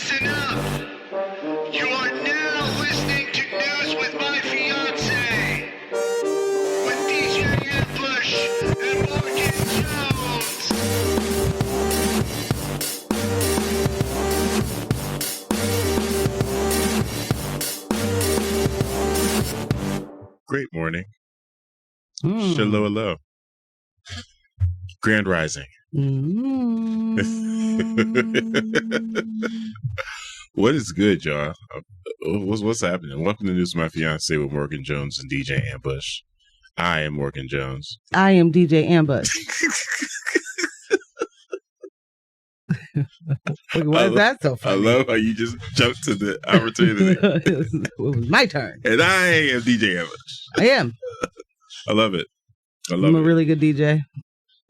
Listen up. You are now listening to News with My Fiancé with DJ Ambush and Morgan Jones. Great morning. Hello, hello. Grand Rising. What is good, y'all? What's happening? Welcome to News with My Fiancé with Morgan Jones and DJ Ambush. I am Morgan Jones. I am DJ Ambush. Why is that so funny? I love how you just jumped to the opportunity. It was my turn. And I am DJ Ambush. I am. I love it. I'm a really good DJ.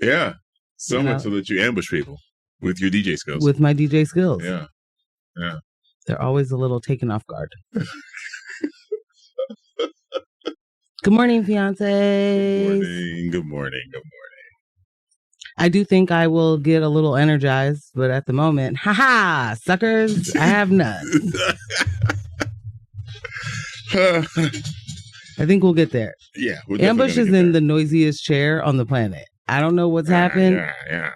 Yeah. So much so that you ambush people with your DJ skills. With my DJ skills. Yeah. Yeah. They're always a little taken off guard. Good morning, fiancés. Good morning. I do think I will get a little energized, but at the moment, haha, suckers, I have none. I think we'll get there. Yeah. Ambush is in the noisiest chair on the planet. I don't know what's happened. Yeah.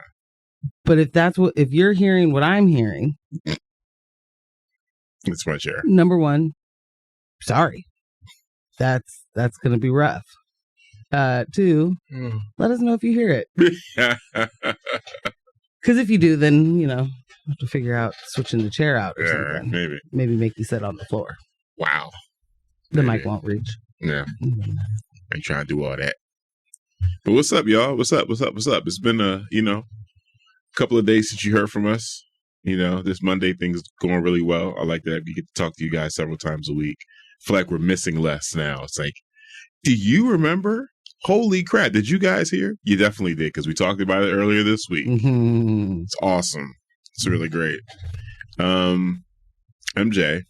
But if you're hearing what I'm hearing, it's my chair. Number one, sorry. That's going to be rough. Two, let us know if you hear it. Because if you do, then, have to figure out switching the chair out or something. Maybe make you sit on the floor. Wow. The mic won't reach. Yeah. I ain't trying to do all that. But what's up, y'all? What's up? It's been a couple of days since you heard from us. This Monday thing's going really well. I like that we get to talk to you guys several times a week. I feel like we're missing less now. It's like, do you remember? Holy crap. Did you guys hear? You definitely did, because we talked about it earlier this week. Mm-hmm. It's awesome. It's really great. MJ.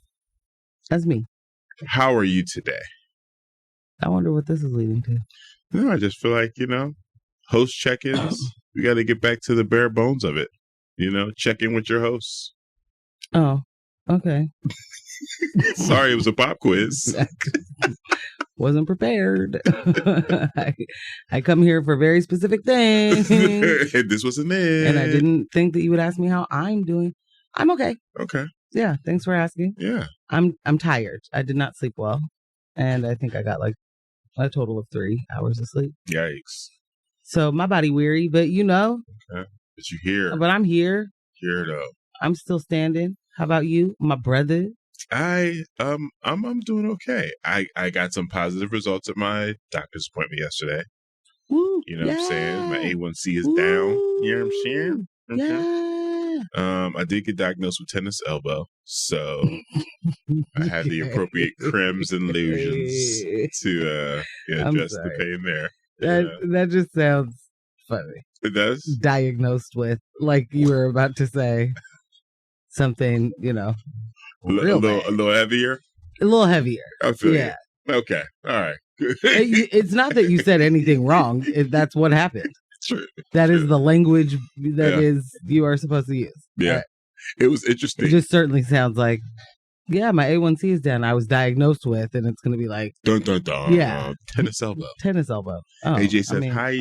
That's me. How are you today? I wonder what this is leading to. No, I just feel like, host check-ins. We got to get back to the bare bones of it. Check in with your hosts. Oh, okay. Sorry, it was a pop quiz. Wasn't prepared. I come here for very specific things. And this wasn't it. And I didn't think that you would ask me how I'm doing. I'm okay. Okay. Yeah, thanks for asking. Yeah. I'm tired. I did not sleep well. And I think I got like a total of 3 hours of sleep. Yikes. So my body weary, but Okay. But you here. But I'm here. Here though. I'm still standing. How about you, my brother? I'm doing okay. I got some positive results at my doctor's appointment yesterday. Woo, what I'm saying? My A1C is down. You know what I'm saying? Okay. Yeah. I did get diagnosed with tennis elbow, so I had the appropriate crems and lotions to address the pain there. That just sounds funny. It does? Diagnosed with, like you were about to say something, a little heavier? A little heavier. I feel you. Okay. All right. It's not that you said anything wrong. That's what happened. True. That is the language that you are supposed to use. Yeah. Right. It was interesting. It just certainly sounds like, my A1C is down. I was diagnosed with, and it's going to be like, dun, dun, dun. Yeah. Tennis elbow. Tennis elbow. Oh, AJ says, hi.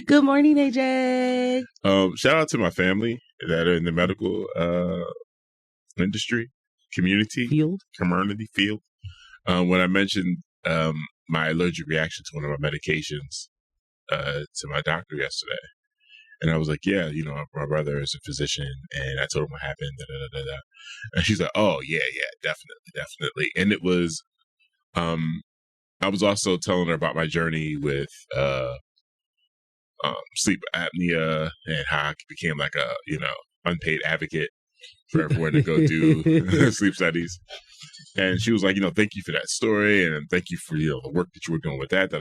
Good morning, AJ. Shout out to my family that are in the medical industry, community field. When I mentioned my allergic reaction to one of my medications to my doctor yesterday, and I was like, my brother is a physician, and I told him what happened, and she's like, oh yeah, definitely. And it was I was also telling her about my journey with sleep apnea and how I became like a unpaid advocate for everyone to go do sleep studies. And she was like, thank you for that story, and thank you for the work that you were doing with that.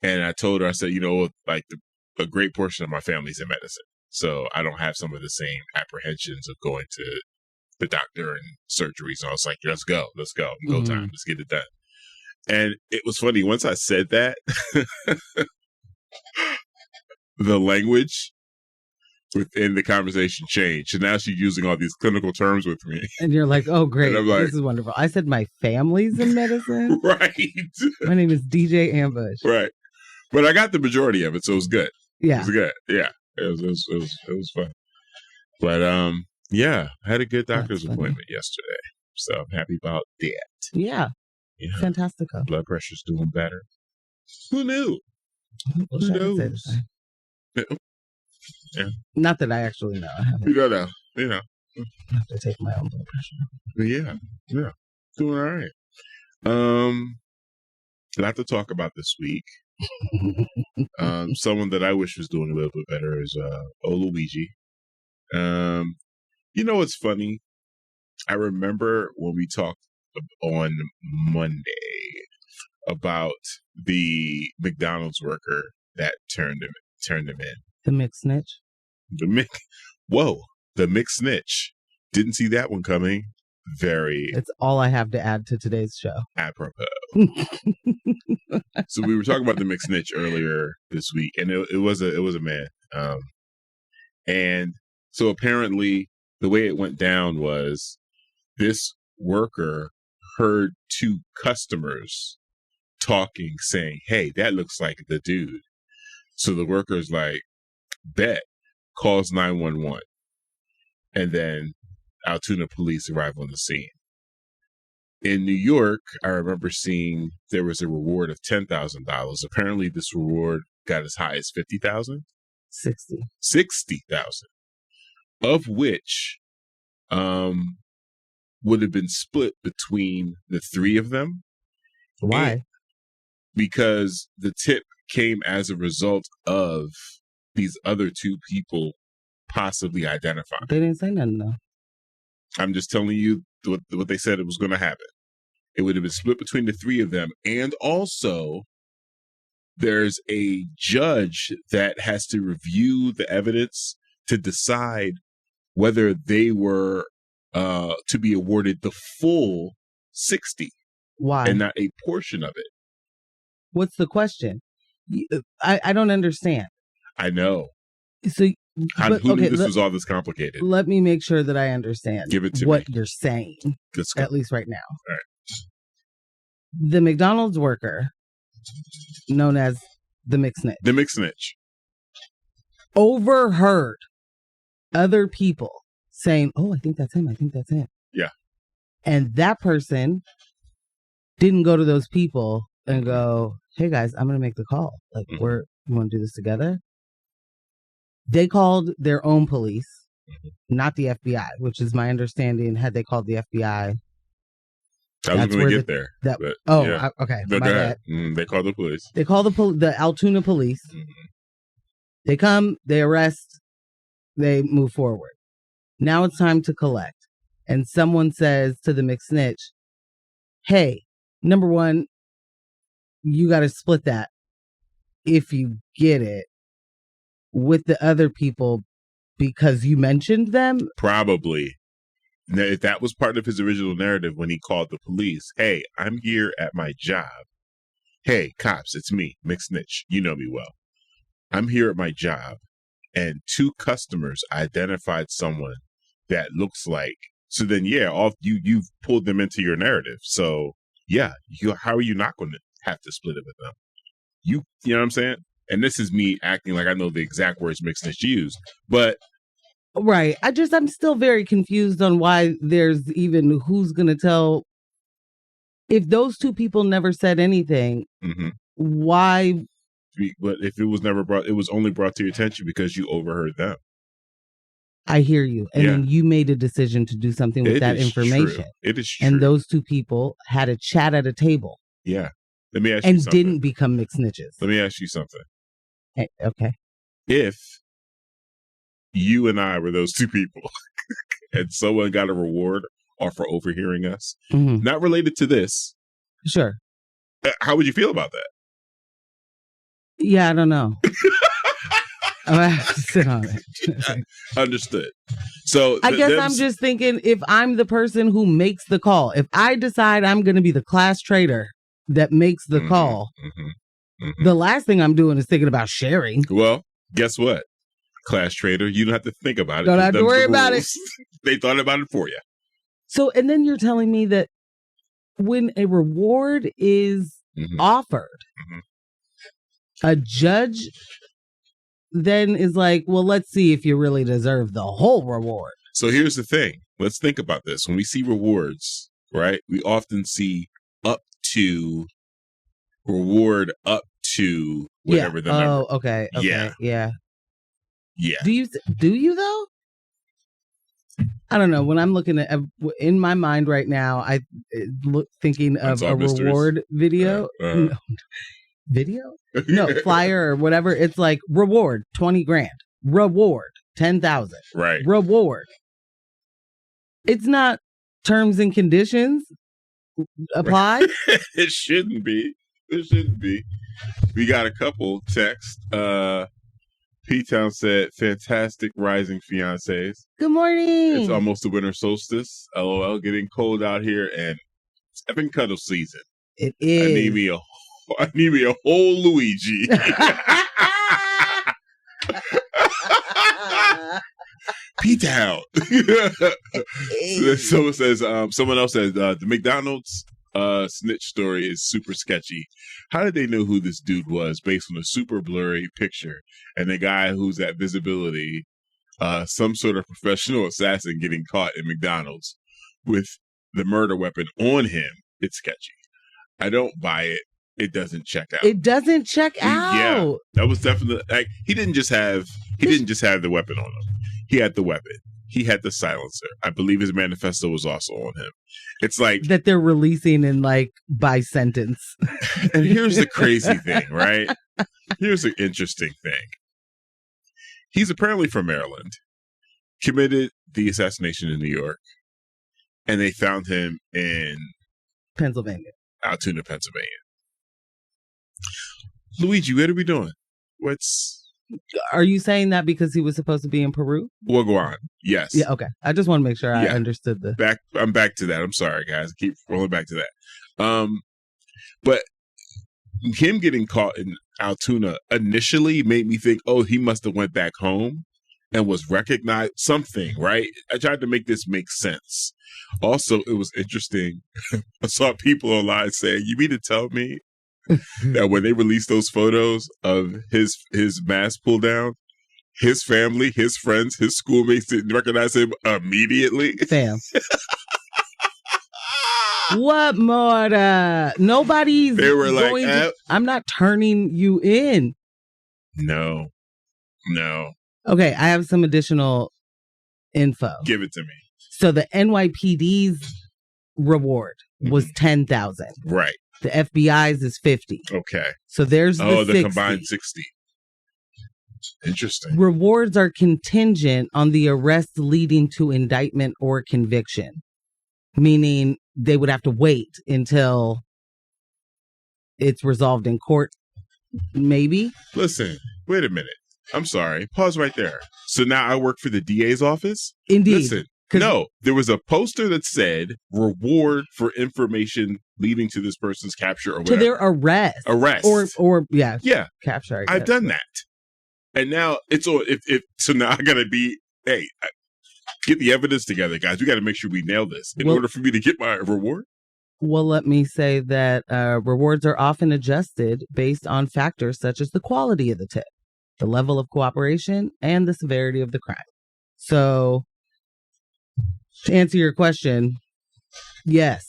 And I told her, I said, a great portion of my family's in medicine, so I don't have some of the same apprehensions of going to the doctor and surgery. So I was like, let's go, go time, let's get it done. And it was funny, once I said that, the language within the conversation changed. And now she's using all these clinical terms with me. And you're like, oh, great. And I'm like- This is wonderful. I said my family's in medicine. Right. My name is DJ Ambush. Right. But I got the majority of it, so it was good. It Yeah. was good. Yeah. It was fun. But yeah, I had a good doctor's That's funny. appointment yesterday. So I'm happy about that. Yeah. Yeah. Fantastico. Blood pressure's doing better. Who knew? Wish I could say the same. Yeah. Not that I actually know. I haven't You don't know. You know. I have to take my own blood pressure. But yeah. Doing all right. A lot to talk about this week. Someone that I wish was doing a little bit better is Luigi. You know what's funny? I remember when we talked on Monday about the McDonald's worker that turned him in. The mixed snitch. The Mick snitch. Didn't see that one coming. Very It's all I have to add to today's show. apropos. So we were talking about the Mick snitch earlier this week, and it was a man. And so apparently the way it went down was this worker heard two customers talking, saying, "Hey, that looks like the dude." So the worker's like, bet, calls 911. And then Altoona police arrive on the scene. In New York, I remember seeing there was a reward of $10,000. Apparently this reward got as high as $50,000. 60. 60,000, of which would have been split between the three of them. Why? Because the tip came as a result of these other two people possibly identifying. They didn't say nothing though. I'm just telling you what they said it was going to happen. It would have been split between the three of them. And also, there's a judge that has to review the evidence to decide whether they were to be awarded the full 60 Why? and not a portion of it. What's the question? I don't understand. I know. So, Who knew this was all this complicated? Let me make sure that I understand Give it to what me. you're saying, Let's go. at least right now. All right. The McDonald's worker, known as the McSnitch, The Mick snitch. overheard other people saying, "Oh, I think that's him. I think that's him." Yeah. And that person didn't go to those people and go, "Hey guys, I'm going to make the call. Like, Mhm. you want to do this together?" They called their own police, not the FBI, which is my understanding. Had they called the FBI, I was That's going where to get there. that but, oh, yeah. okay, No, my go bad. ahead. They called the police. They call the Altoona police. Mhm. They come, they arrest, they move forward. Now it's time to collect. And someone says to the McSnitch, "Hey, number one, you got to split that if you get it with the other people because you mentioned them." Probably. Now, if that was part of his original narrative when he called the police, "Hey, I'm here at my job. Hey, cops, it's me, Mick Snitch. You know me well. I'm here at my job, and two customers identified someone that looks like." So then, yeah, you've pulled them into your narrative. So yeah, how are you not going to have to split it with them? You know what I'm saying? And this is me acting like I know the exact words Mick Snitch used, but Right. I'm still very confused on why there's even who's going to tell. If those two people never said anything, mhm. why? But if it was never brought, it was only brought to your attention because you overheard them. I hear you. And Yeah. then you made a decision to do something with It that is information. true. It is true. And those two people had a chat at a table Yeah. Let me ask you and something. didn't become mixed snitches. Let me ask you something. Okay. If you and I were those two people and someone got a reward or for overhearing us, Mhm. not related to this, Sure. how would you feel about that? Yeah, I don't know. I'm gonna have to sit on it. Understood. So I guess I'm just thinking if I'm the person who makes the call, if I decide I'm going to be the class trader that makes the call, the last thing I'm doing is thinking about sharing. Well, guess what? Class trader, you don't have to think about it. Don't Just have to them's the worry about it. rules. They thought about it for you. So, and then you're telling me that when a reward is offered, a judge then is like, well, let's see if you really deserve the whole reward. So here's the thing. Let's think about this. When we see rewards, right, we often see up to reward up to whatever the number. Oh, okay. Yeah. Yeah. Do you though? I don't know. When I'm looking at in my mind right now, I thinking of a reward video. No. Video? No, flyer or whatever. It's like reward 20 grand. Reward 10,000. Right. Reward. It's not terms and conditions apply. It shouldn't be. It shouldn't be. We got a couple texts. P-Town said, fantastic rising fiancés. Good morning. It's almost the winter solstice. LOL, getting cold out here, and it's effing cuddle season. It is. I need me a whole Luigi. P-Town. Someone says, someone else says, the McDonald's snitch story is super sketchy. How did they know who this dude was based on a super blurry picture and the guy who's at visibility, some sort of professional assassin getting caught in McDonald's with the murder weapon on him? It's sketchy. I don't buy it. It doesn't check out. It doesn't check out. Yeah, that was definitely like he didn't just have the weapon on him. He had the weapon. He had the silencer. I believe his manifesto was also on him. It's like that they're releasing in like by sentence. And here's the crazy thing, right? Here's the interesting thing. He's apparently from Maryland, committed the assassination in New York, and they found him in Pennsylvania. Altoona, Pennsylvania. Luigi, what are we doing? Are you saying that because he was supposed to be in Peru? Wagwan. Yes. Yeah, okay. I just want to make sure I understood I'm back to that. I'm sorry, guys. I keep rolling back to that. But him getting caught in Altoona initially made me think, oh, he must have went back home and was recognized something, right? I tried to make this make sense. Also, it was interesting. I saw people online saying, you mean to tell me that when they released those photos of his mask pulled down, his family, his friends, his schoolmates didn't recognize him immediately? Fam. What more? Nobody's. They were like, I'm not turning you in. No. Okay, I have some additional info. Give it to me. So the NYPD's reward was 10,000. Right. The FBI's is 50. Okay. So there's the combined 60. Interesting. Rewards are contingent on the arrest leading to indictment or conviction, meaning they would have to wait until it's resolved in court, maybe. Listen, wait a minute. I'm sorry. Pause right there. So now I work for the DA's office? Indeed. Listen. No, there was a poster that said reward for information leading to this person's capture or whatever. To their arrest. Or capture. I've done that. And now it's all, so now I gotta be, get the evidence together, guys. We gotta make sure we nail this in order for me to get my reward. Well, let me say that rewards are often adjusted based on factors such as the quality of the tip, the level of cooperation, and the severity of the crime. So, to answer your question, yes.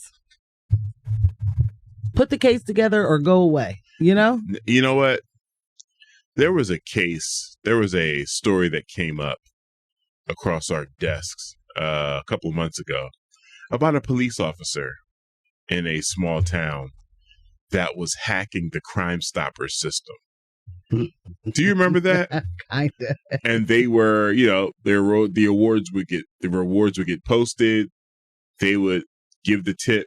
Put the case together or go away, you know? You know what? There was a story that came up across our desks a couple of months ago about a police officer in a small town that was hacking the Crime Stoppers system. Do you remember that? Kinda. And they were, the rewards would get posted. They would give the tip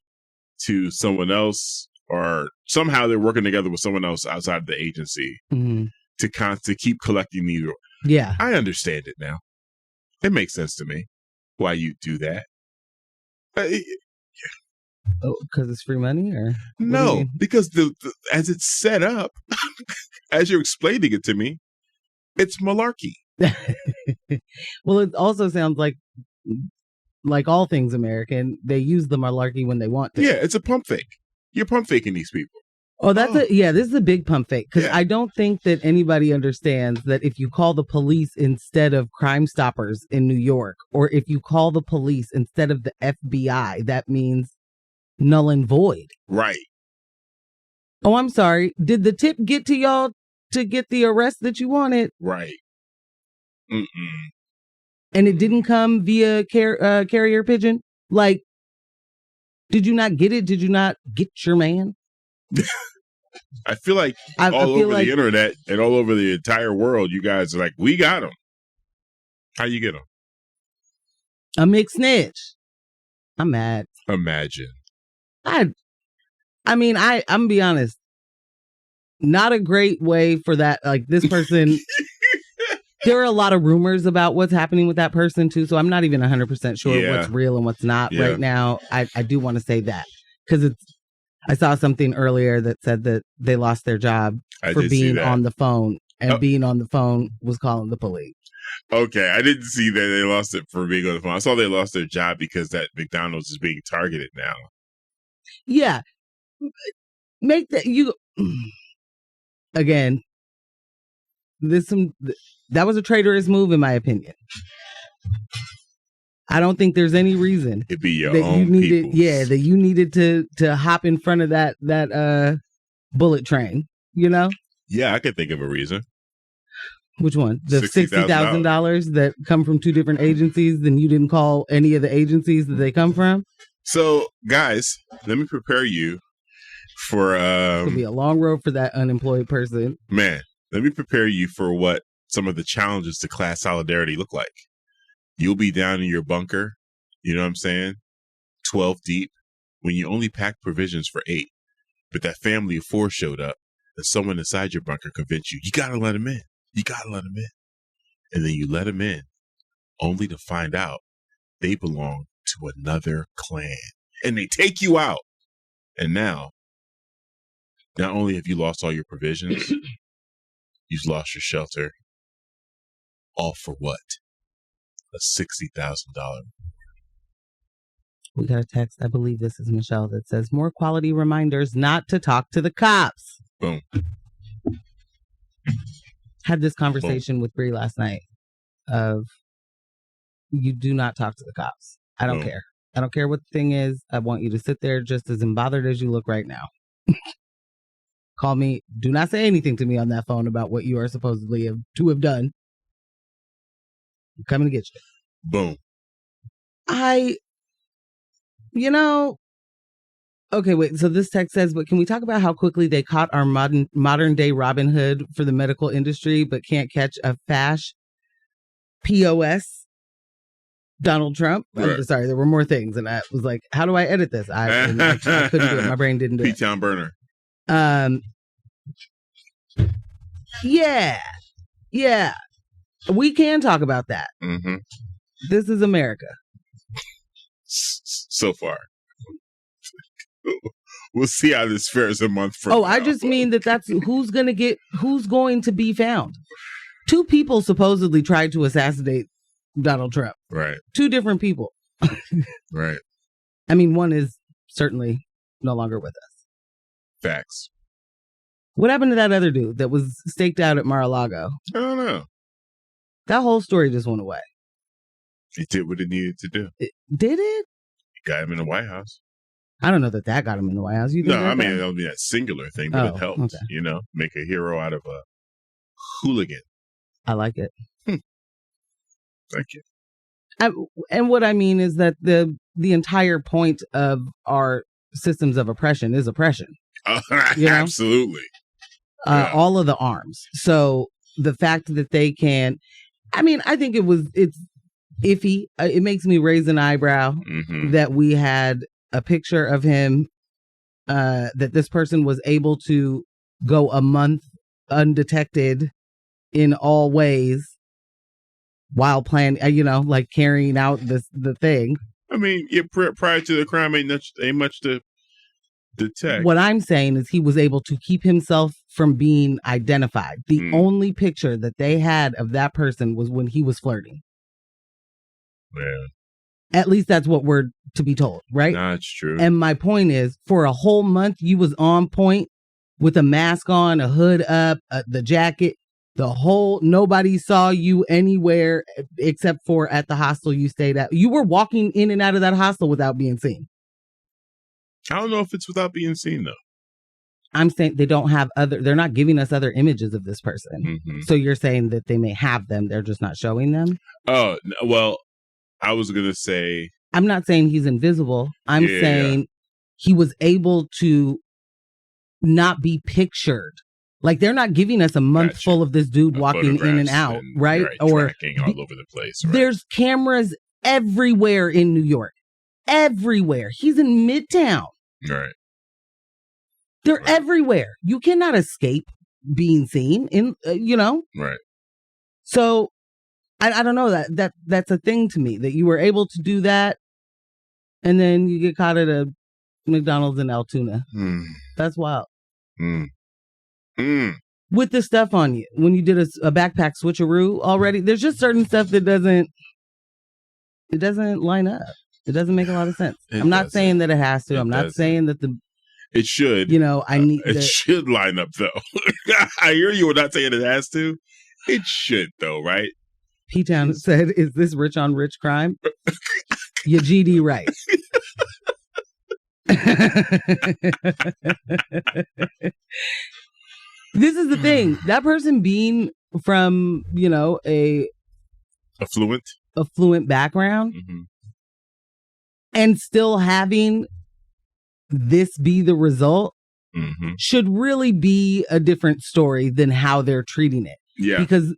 to someone else, or somehow they're working together with someone else outside of the agency to keep collecting these. Yeah, I understand it now. It makes sense to me why you do that. Because it's free money, or no? Because the as it's set up, as you're explaining it to me, it's malarkey. Well, it also sounds like all things American, they use the malarkey when they want to. Yeah, it's a pump fake. You're pump faking these people. Oh, this is a big pump fake, because I don't think that anybody understands that if you call the police instead of Crime Stoppers in New York, or if you call the police instead of the FBI, that means null and void. Right. Oh, I'm sorry. Did the tip get to y'all to get the arrest that you wanted? Right. Mm-mm. And it didn't come via carrier pigeon? Like, did you not get it? Did you not get your man? I feel like all over the internet and all over the entire world, you guys are like, we got him. How you get him? A mixed snitch. I'm mad. Imagine. I'm gonna be honest. Not a great way for that. Like, this person, there are a lot of rumors about what's happening with that person too. So I'm not even 100% sure what's real and what's not right now. I do want to say that, because I saw something earlier that said that they lost their job for being on the phone, and being on the phone was calling the police. Okay, I didn't see that they lost it for being on the phone. I saw they lost their job because that McDonald's is being targeted now. Yeah. Make that again. That was a traitorous move, in my opinion. I don't think there's any reason it'd be your that own you needed. people's. Yeah, that you needed to hop in front of that bullet train. You know? Yeah, I could think of a reason. Which one? The $60,000 that come from two different agencies, then you didn't call any of the agencies that they come from? So, guys, let me prepare you for... It'll be a long road for that unemployed person. Man, let me prepare you for what some of the challenges to class solidarity look like. You'll be down in your bunker, you know what I'm saying? 12 deep, when you only packed provisions for 8. But that family of 4 showed up, and someone inside your bunker convinced you gotta let them in. You gotta let them in. And then you let them in, only to find out they belong to another clan. And they take you out. And now, not only have you lost all your provisions, you've lost your shelter. All for what? A $60,000. We got a text, I believe this is Michelle, that says, more quality reminders not to talk to the cops. Boom. Had this conversation with Bree last night of, you do not talk to the cops. I don't care. I don't care what the thing is. I want you to sit there just as unbothered as you look right now. Call me. Do not say anything to me on that phone about what you are supposedly to have done. I'm coming to get you. Boom. Okay, wait. So this text says, but can we talk about how quickly they caught our modern day Robin Hood for the medical industry, but can't catch a fash POS Donald Trump? Right. I'm sorry, there were more things. And I was like, how do I edit this? I couldn't do it. My brain didn't do it. P-Town burner. Yeah. We can talk about that. Mm-hmm. This is America. So far. We'll see how this fares a month from now. I just mean that's who's going to be found. 2 people supposedly tried to assassinate Donald Trump. Right. 2 different people. Right. I mean, one is certainly no longer with us. Facts. What happened to that other dude that was staked out at Mar-a-Lago? I don't know. That whole story just went away. It did what it needed to do. Did it? It got him in the White House. I don't know that got him in the White House. No, I mean, that would be that singular thing, but it helped, make a hero out of a hooligan. I like it. Thank you. And what I mean is that the entire point of our systems of oppression is oppression. Absolutely. All of the arms. So the fact that they can, I think it's iffy. It makes me raise an eyebrow that we had a picture of him, that this person was able to go a month undetected in all ways while planning, like carrying out the thing. I mean, prior to the crime, ain't much to detect. What I'm saying is he was able to keep himself from being identified. The only picture that they had of that person was when he was flirting. Yeah. At least that's what we're to be told, right? Nah, it's true. And my point is, for a whole month, you was on point with a mask on, a hood up, the jacket, nobody saw you anywhere except for at the hostel you stayed at. You were walking in and out of that hostel without being seen. I don't know if it's without being seen, though. I'm saying they're not giving us other images of this person. Mm-hmm. So you're saying that they may have them, they're just not showing them? Oh, well, I was going to say... I'm not saying he's invisible. I'm saying he was able to not be pictured. Like, they're not giving us a month full of this dude walking in and out, right? Or tracking all over the place. Right? There's cameras everywhere in New York. Everywhere. He's in Midtown. Right. They're everywhere. You cannot escape being seen Right. So I don't know, that's a thing to me, that you were able to do that and then you get caught at a McDonald's in Altoona. That's wild. With the stuff on you, when you did a backpack switcheroo already, there's just certain stuff that doesn't line up. It doesn't make a lot of sense. I'm not saying that it has to. I'm not saying that it should. It should line up, though. I hear you. We're not saying it has to. It should, though, right? P-Town said, "Is this rich on rich crime?" Your GD right. This is the thing. That person being from, a affluent background, and still having this be the result should really be a different story than how they're treating it. Yeah. Because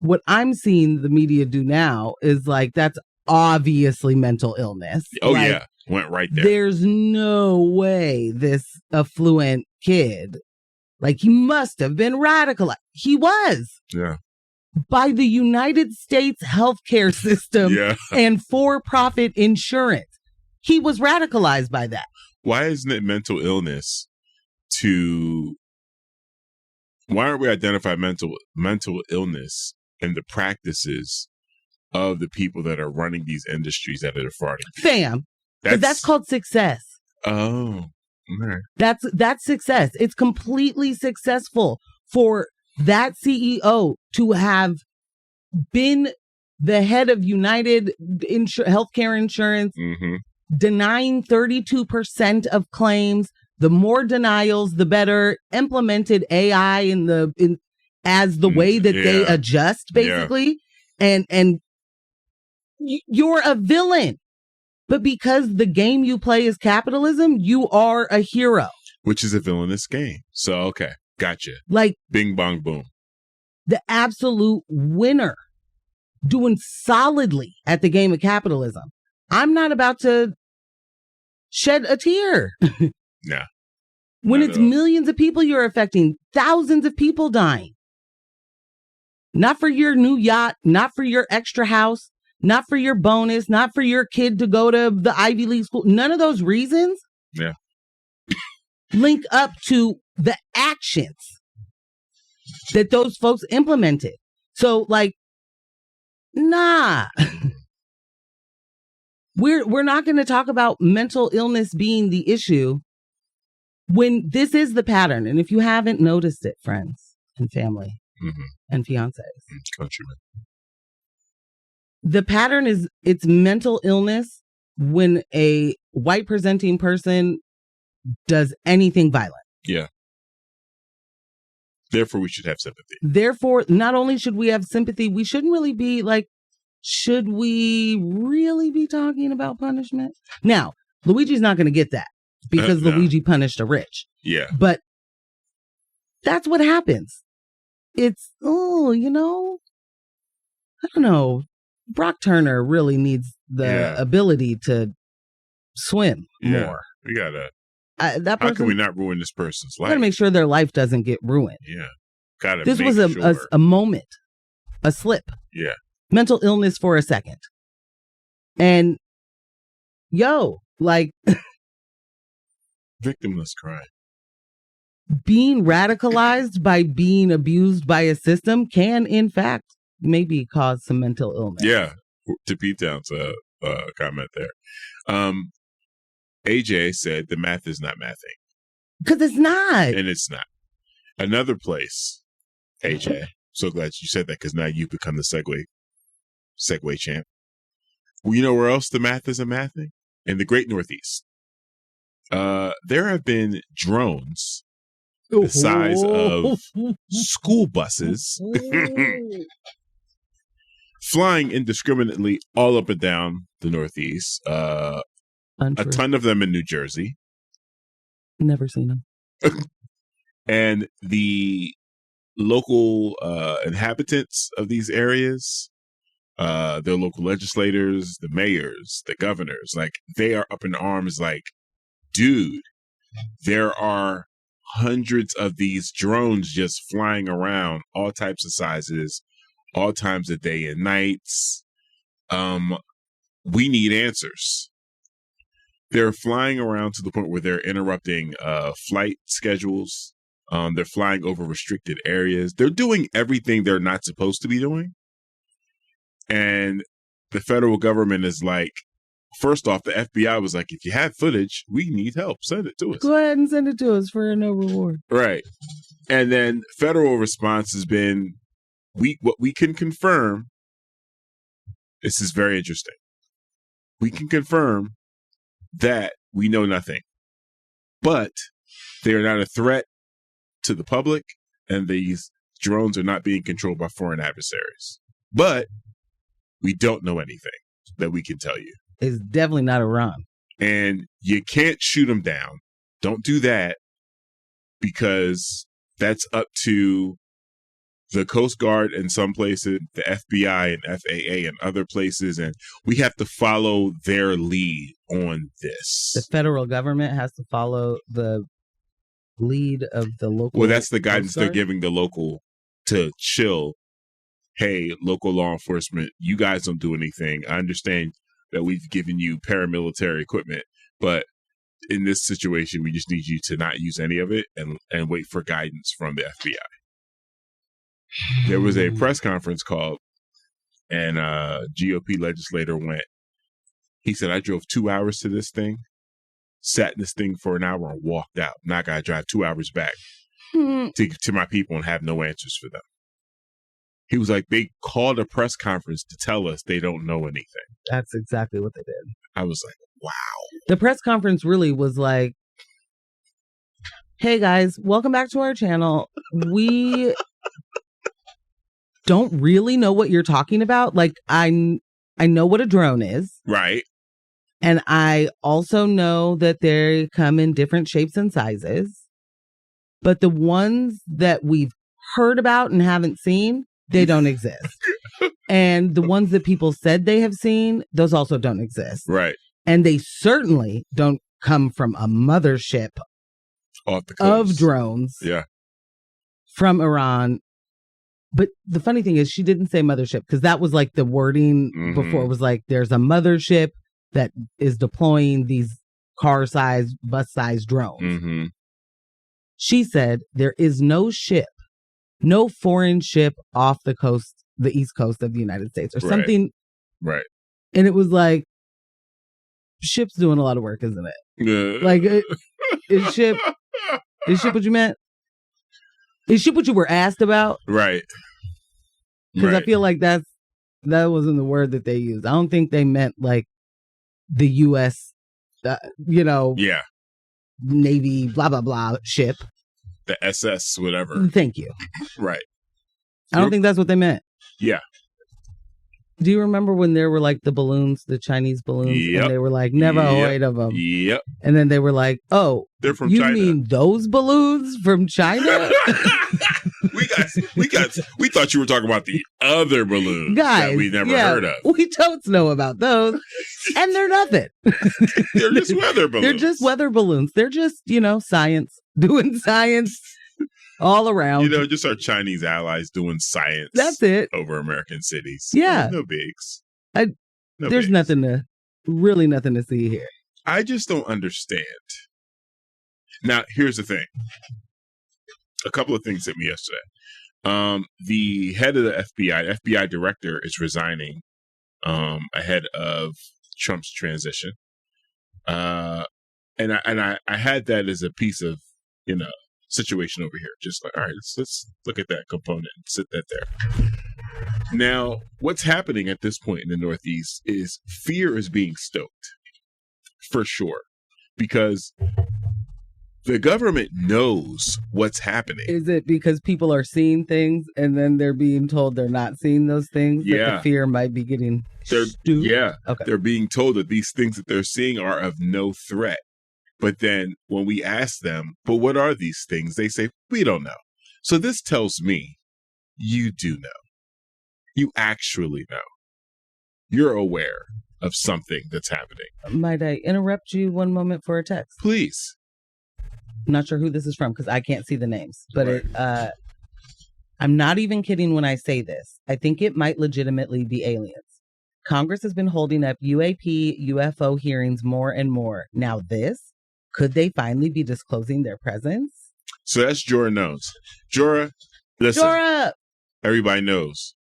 what I'm seeing the media do now is like, that's obviously mental illness. Oh, yeah. Went right there. There's no way this affluent kid, like, he must have been radicalized. He was. Yeah. By the United States healthcare system and for-profit insurance. He was radicalized by that. Why isn't it mental illness why aren't we identifying mental illness in the practices of the people that are running these industries that are defrauding? Fam, that's called success. Oh, right. That's success. It's completely successful for that CEO to have been the head of United Healthcare Insurance, denying 32% of claims. The more denials, the better. Implemented AI as the way that they adjust, basically. And you're a villain. But because the game you play is capitalism, you are a hero. Which is a villainous game. So, okay. Gotcha. Like, bing, bong, boom. The absolute winner, doing solidly at the game of capitalism. I'm not about to shed a tear. Yeah. When it's millions of people you're affecting, thousands of people dying. Not for your new yacht, not for your extra house, not for your bonus, not for your kid to go to the Ivy League school. None of those reasons link up to the actions that those folks implemented. So, like, nah. We're not going to talk about mental illness being the issue when this is the pattern. And if you haven't noticed it, friends and family and fiancés, countrymen, the pattern is it's mental illness when a white presenting person does anything violent. Yeah. Therefore, we should have sympathy. Therefore, not only should we have sympathy, we shouldn't really be like, should we really be talking about punishment? Now, Luigi's not going to get that because Luigi punished a rich. Yeah. But that's what happens. It's, I don't know. Brock Turner really needs the ability to swim more. We gotta. How can we not ruin this person's life? Gotta make sure their life doesn't get ruined. Yeah. Gotta. This was a moment, a slip. Yeah. Mental illness for a second. And like Victimless crime. Being radicalized by being abused by a system can, in fact, maybe cause some mental illness. Yeah, to Pete Town's comment there. AJ said the math is not mathing. Because it's not. And it's not. Another place, AJ, so glad you said that because now you've become the segue champ. Well, you know where else the math isn't mathing? In the Great Northeast. There have been drones the size of school buses flying indiscriminately all up and down the Northeast. A ton of them in New Jersey. Never seen them. And the local inhabitants of these areas, their local legislators, the mayors, the governors, like they are up in arms like, dude, there are hundreds of these drones just flying around, all types of sizes, all times of day and nights. We need answers. They're flying around to the point where they're interrupting flight schedules. They're flying over restricted areas. They're doing everything they're not supposed to be doing. And the federal government is like, first off, the FBI was like, if you have footage, we need help. Send it to us. Go ahead and send it to us for no reward. Right. And then federal response has been, what we can confirm, this is very interesting. We can confirm that we know nothing, but they are not a threat to the public, and these drones are not being controlled by foreign adversaries. But we don't know anything that we can tell you. It's definitely not Iran. And you can't shoot them down. Don't do that, because that's up to the Coast Guard in some places, the FBI and FAA and other places, and we have to follow their lead on this. The federal government has to follow the lead of the local. Well, that's the guidance they're giving the local to chill. Hey, local law enforcement, you guys don't do anything. I understand that we've given you paramilitary equipment, but in this situation, we just need you to not use any of it and wait for guidance from the FBI. There was a press conference called, and a GOP legislator went. He said, I drove 2 hours to this thing, sat in this thing for an hour and walked out. Now I got to drive 2 hours back to my people and have no answers for them. He was like, they called a press conference to tell us they don't know anything. That's exactly what they did. I was like, wow. The press conference really was like, hey guys, welcome back to our channel. We don't really know what you're talking about. Like, I know what a drone is. Right. And I also know that they come in different shapes and sizes. But the ones that we've heard about and haven't seen, they don't exist. And the ones that people said they have seen, those also don't exist. Right. And they certainly don't come from a mothership off the coast of drones. Yeah. From Iran. But the funny thing is, she didn't say mothership, because that was like the wording before. It was like, there's a mothership that is deploying these car-sized, bus-sized drones. Mm-hmm. She said there is no ship, no foreign ship off the coast, the East Coast of the United States or something. Right. And it was like, ship's doing a lot of work, isn't it? Like, is ship what you meant? Is ship what you were asked about? Right. Because I feel like that wasn't the word that they used. I don't think they meant like the U.S., yeah, Navy, blah, blah, blah ship. The SS, whatever. Thank you. Right. I don't think that's what they meant. Yeah. Do you remember when there were like the balloons, the Chinese balloons? Yep. And they were like, never heard of them. Yep. And then they were like, oh, they're from China. You mean those balloons from China? we thought you were talking about the other balloons that we never heard of. We don't know about those. And they're nothing. They're just weather balloons. They're just weather balloons. They're just, science, doing science. All around. Just our Chinese allies doing science. That's it. Over American cities. Yeah. No bigs. There's nothing to see here. I just don't understand Now, here's the thing. A couple of things hit me yesterday. The head of the FBI director is resigning ahead of Trump's transition. And I had that as a piece of, situation over here. Just like, all right, let's look at that component and sit that there. Now, what's happening at this point in the Northeast is fear is being stoked, for sure, because the government knows what's happening. Is it because people are seeing things and then they're being told they're not seeing those things? Yeah. That the fear might be getting stupid? Yeah. Okay. They're being told that these things that they're seeing are of no threat. But then when we ask them, but what are these things? They say, we don't know. So this tells me you do know. You actually know. You're aware of something that's happening. Might I interrupt you one moment for a text? Please. I'm not sure who this is from because I can't see the names. But Right. I'm not even kidding when I say this. I think it might legitimately be aliens. Congress has been holding up UAP, UFO hearings more and more. Now this, could they finally be disclosing their presence? So that's Jorah knows. Jorah, listen. Jorah! Everybody knows.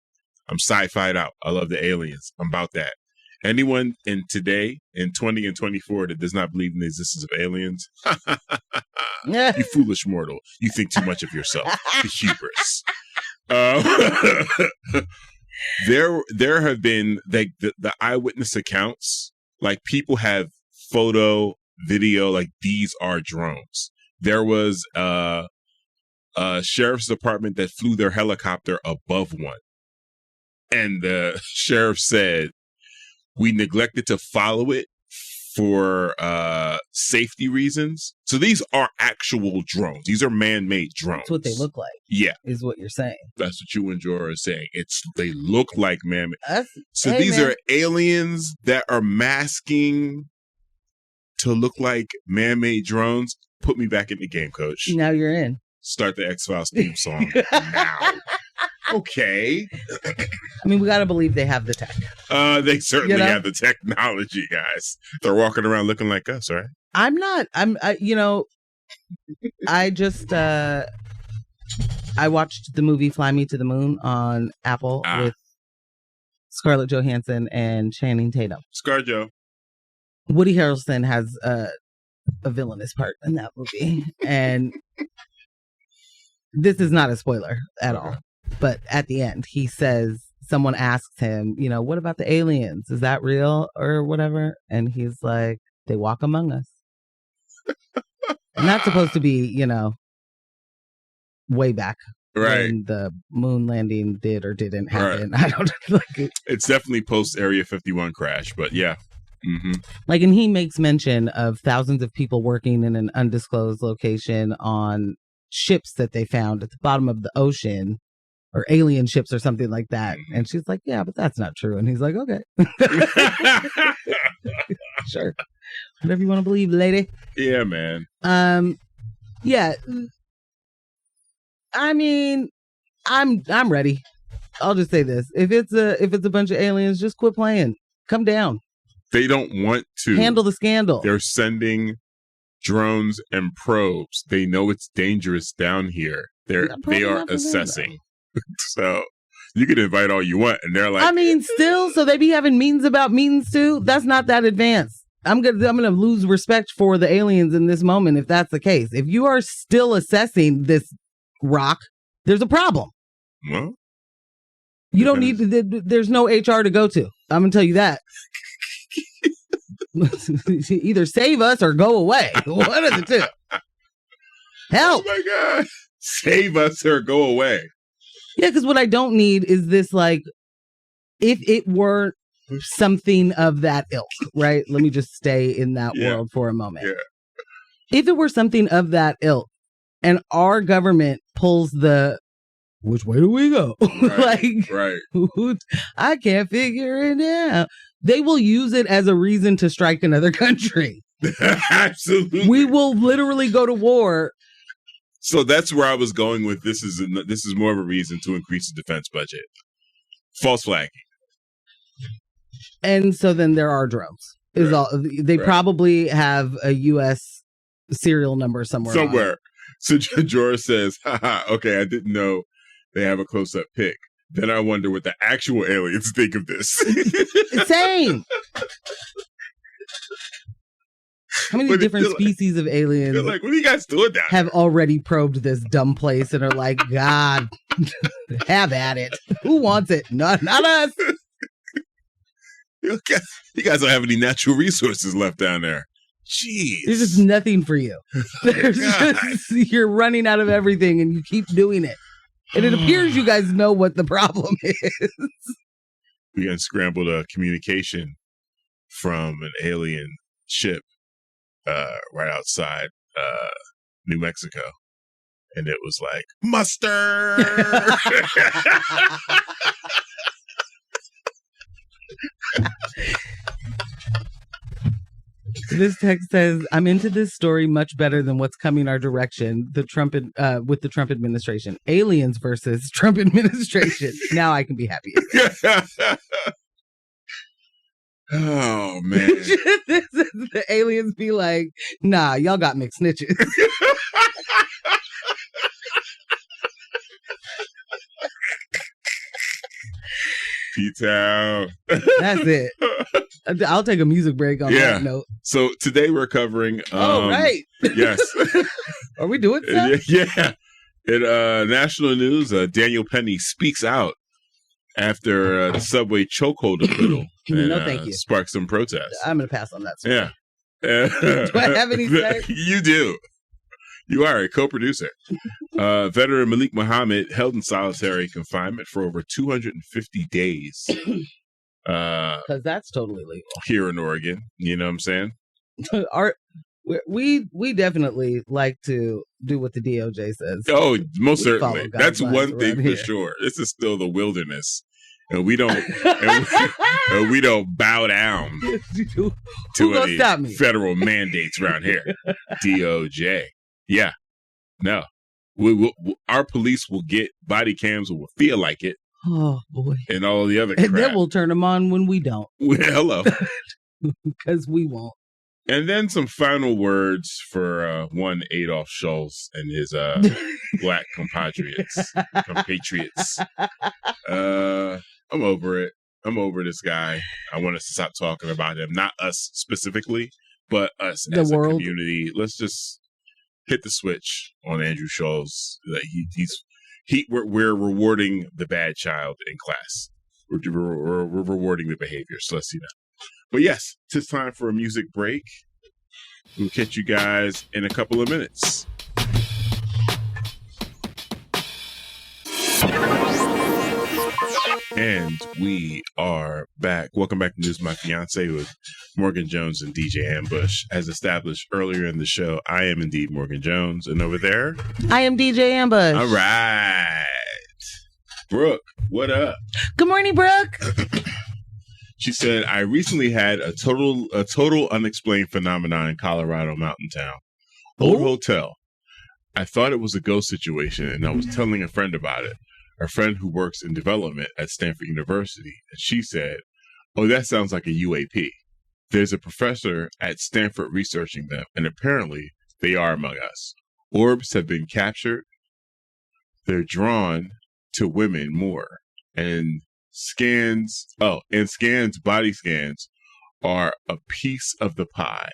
I'm sci-fied out. I love the aliens. I'm about that. Anyone in today, in 20 and 24, that does not believe in the existence of aliens, you foolish mortal. You think too much of yourself. The hubris. There have been the eyewitness accounts. Like, people have photo, video, like, these are drones. There was a sheriff's department that flew their helicopter above one. And the sheriff said, we neglected to follow it for safety reasons. So these are actual drones. These are man-made drones. That's what they look like. Yeah. Is what you're saying. That's what you and Jorah are saying. They look like man-made. So hey, these man. are aliens that are masking to look like man-made drones. Put me back in the game, coach. Now you're in. Start the X-Files theme song now. Okay. I mean, we got to believe they have the tech. They certainly have the technology, guys. They're walking around looking like us, right? I just, I watched the movie Fly Me to the Moon on Apple with Scarlett Johansson and Channing Tatum. ScarJo. Woody Harrelson has a villainous part in that movie. And this is not a spoiler at all. But at the end, he says, someone asks him, what about the aliens? Is that real or whatever? And he's like, they walk among us. And that's supposed to be, way back. Right. When the moon landing did or didn't happen. Right. I don't like it. It's definitely post Area 51 crash, but yeah. Mm-hmm. Like, and he makes mention of thousands of people working in an undisclosed location on ships that they found at the bottom of the ocean. Or alien ships or something like that. And she's like, yeah, but that's not true. And he's like, okay. Sure. Whatever you want to believe, lady. Yeah, man. Yeah. I mean, I'm ready. I'll just say this. If it's a bunch of aliens, just quit playing. Come down. They don't want to handle the scandal. They're sending drones and probes. They know it's dangerous down here. They are assessing. So you can invite all you want, and they're like, I mean, still, so they be having meetings about meetings too. That's not that advanced. I'm gonna lose respect for the aliens in this moment if that's the case. If you are still assessing this rock, there's a problem. Well, you don't need to. There's no HR to go to. I'm gonna tell you that. Either save us or go away. One of the two. Help! Oh my God! Save us or go away. Yeah, because what I don't need is this, like, if it were something of that ilk, right? Let me just stay in that world for a moment. Yeah. If it were something of that ilk and our government pulls which way do we go? Right. I can't figure it out. They will use it as a reason to strike another country. Absolutely. We will literally go to war. So that's where I was going with this is more of a reason to increase the defense budget. False flagging. And so then there are drones. They probably have a U.S. serial number somewhere. Somewhere. So Jorah says, haha, okay, I didn't know they have a close-up pic. Then I wonder what the actual aliens think of this. Same. How many different species of aliens they're like, what are you guys doing down have already probed this dumb place and are like, God, have at it. Who wants it? Not us. You guys don't have any natural resources left down there. Jeez. There's just nothing for you. You're running out of everything and you keep doing it. And it appears you guys know what the problem is. We unscrambled a communication from an alien ship right outside New Mexico. And it was like, mustard! This text says, I'm into this story much better than what's coming our direction, with the Trump administration. Aliens versus Trump administration. Now I can be happy. Oh, man. The aliens be like, nah, y'all got mixed snitches. P-Town. That's it. I'll take a music break on that note. So today we're covering... right. Yes. Are we doing stuff? Yeah. In national news, Daniel Penny speaks out after the subway chokehold acquittal. No, thank you. Sparked some protests. I'm going to pass on that story. Yeah. Do I have any say? You do. You are a co-producer. Veteran Malik Muhammed held in solitary confinement for over 250 days. Because that's totally legal. Here in Oregon. You know what I'm saying? We definitely like to do what the DOJ says. Oh, most certainly. That's one thing here. for sure. This is still the wilderness. And we don't and we don't bow down to any federal mandates around here. DOJ. Yeah. No. Our police will get body cams when we feel like it. Oh, boy. And all the other crap. And then we'll turn them on when we don't. Hello. Because we won't. And then some final words for one Adolf Schulz and his black compatriots. I'm over it. I'm over this guy. I want us to stop talking about him. Not us specifically, but us as a community. Let's just hit the switch on Andrew Schulz. We're rewarding the bad child in class. We're rewarding the behavior. So let's see that. But yes, it's time for a music break. We'll catch you guys in a couple of minutes. And we are back. Welcome back to News My Fiancé with Morgan Jones and DJ Ambush. As established earlier in the show, I am indeed Morgan Jones. And over there, I am DJ Ambush. All right. Brooke, what up? Good morning, Brooke. She said, I recently had a total unexplained phenomenon in Colorado mountain town. Old hotel. I thought it was a ghost situation, and I was telling a friend about it. A friend who works in development at Stanford University. And she said, oh, that sounds like a UAP. There's a professor at Stanford researching them, and apparently they are among us. Orbs have been captured. They're drawn to women more. And body scans are a piece of the pie.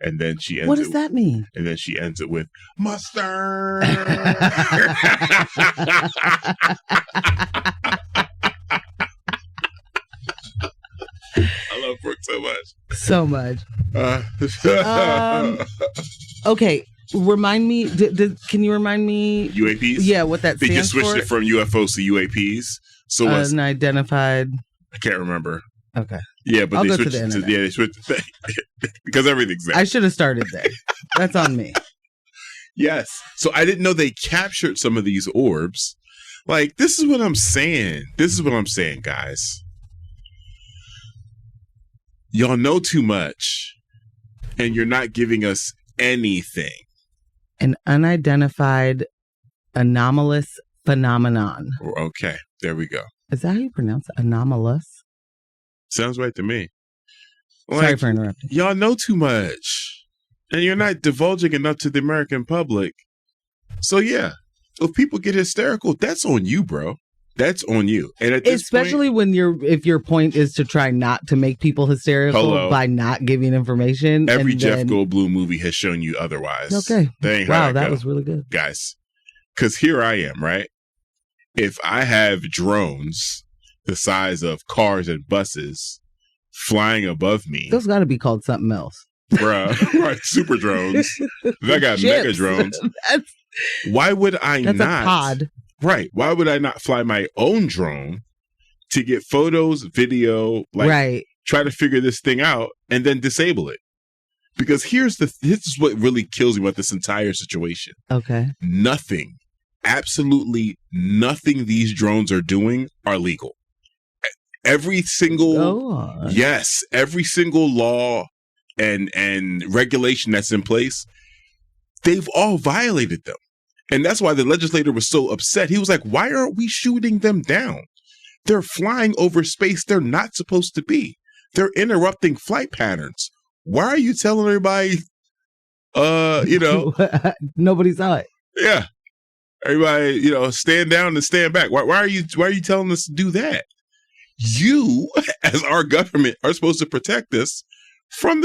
And then she ends. What does that mean? And then she ends it with mustard. I love Brooke so much. So much. Okay, remind me. Can you remind me? UAPs. Yeah, what that they stands just switched for? it from UFOs to UAPs. So unidentified. I can't remember. Okay. Yeah, but I'll they go switched to the internet. they switched because everything's there. I should have started there. That's on me. Yes. So I didn't know they captured some of these orbs. Like, this is what I'm saying. This is what I'm saying, guys. Y'all know too much, and you're not giving us anything. An unidentified anomalous phenomenon. Okay, there we go. Is that how you pronounce it? Anomalous? Sounds right to me. Sorry for interrupting. Y'all know too much. and you're not divulging enough to the American public. So yeah, if people get hysterical, that's on you, bro. That's on you. And at this especially point, if your point is to try not to make people hysterical by not giving information. Every Jeff Goldblum movie has shown you otherwise. Okay. Wow, that was really good. Guys, because here I am, right? If I have drones the size of cars and buses flying above me. Those got to be called something else. Bruh, right, super drones. I got mega drones. Why would I not? That's a pod. Right. Why would I not fly my own drone to get photos, video, try to figure this thing out and then disable it? Because this is what really kills me about this entire situation. Okay. Nothing, absolutely nothing these drones are doing are legal. Every single, every single law and regulation that's in place, they've all violated them. And that's why the legislator was so upset. He was like, why aren't we shooting them down? They're flying over space they're not supposed to be. They're interrupting flight patterns. Why are you telling everybody, nobody saw it. Yeah. Everybody, stand down and stand back. Why are you telling us to do that? You, as our government, are supposed to protect us from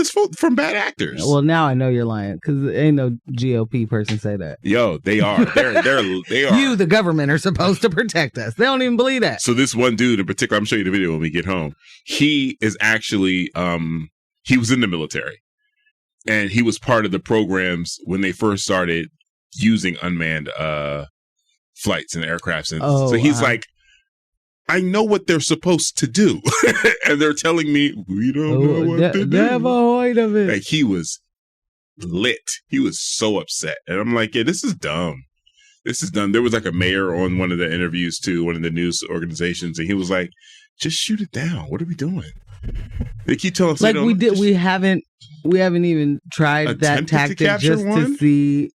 bad actors. Well, now I know you're lying because ain't no GOP person say that. Yo, they are. They are. You, the government, are supposed to protect us. They don't even believe that. So this one dude in particular, I'm showing you the video when we get home. He is actually, he was in the military, and he was part of the programs when they first started using unmanned flights and aircrafts. And so he's like, I know what they're supposed to do. And they're telling me, we don't know what to do. Never heard of it. Like, he was lit. He was so upset. And I'm like, yeah, this is dumb. This is dumb. There was like a mayor on one of the interviews too, one of the news organizations. And he was like, just shoot it down. What are we doing? They keep telling us. Like we haven't even tried that tactic just to see.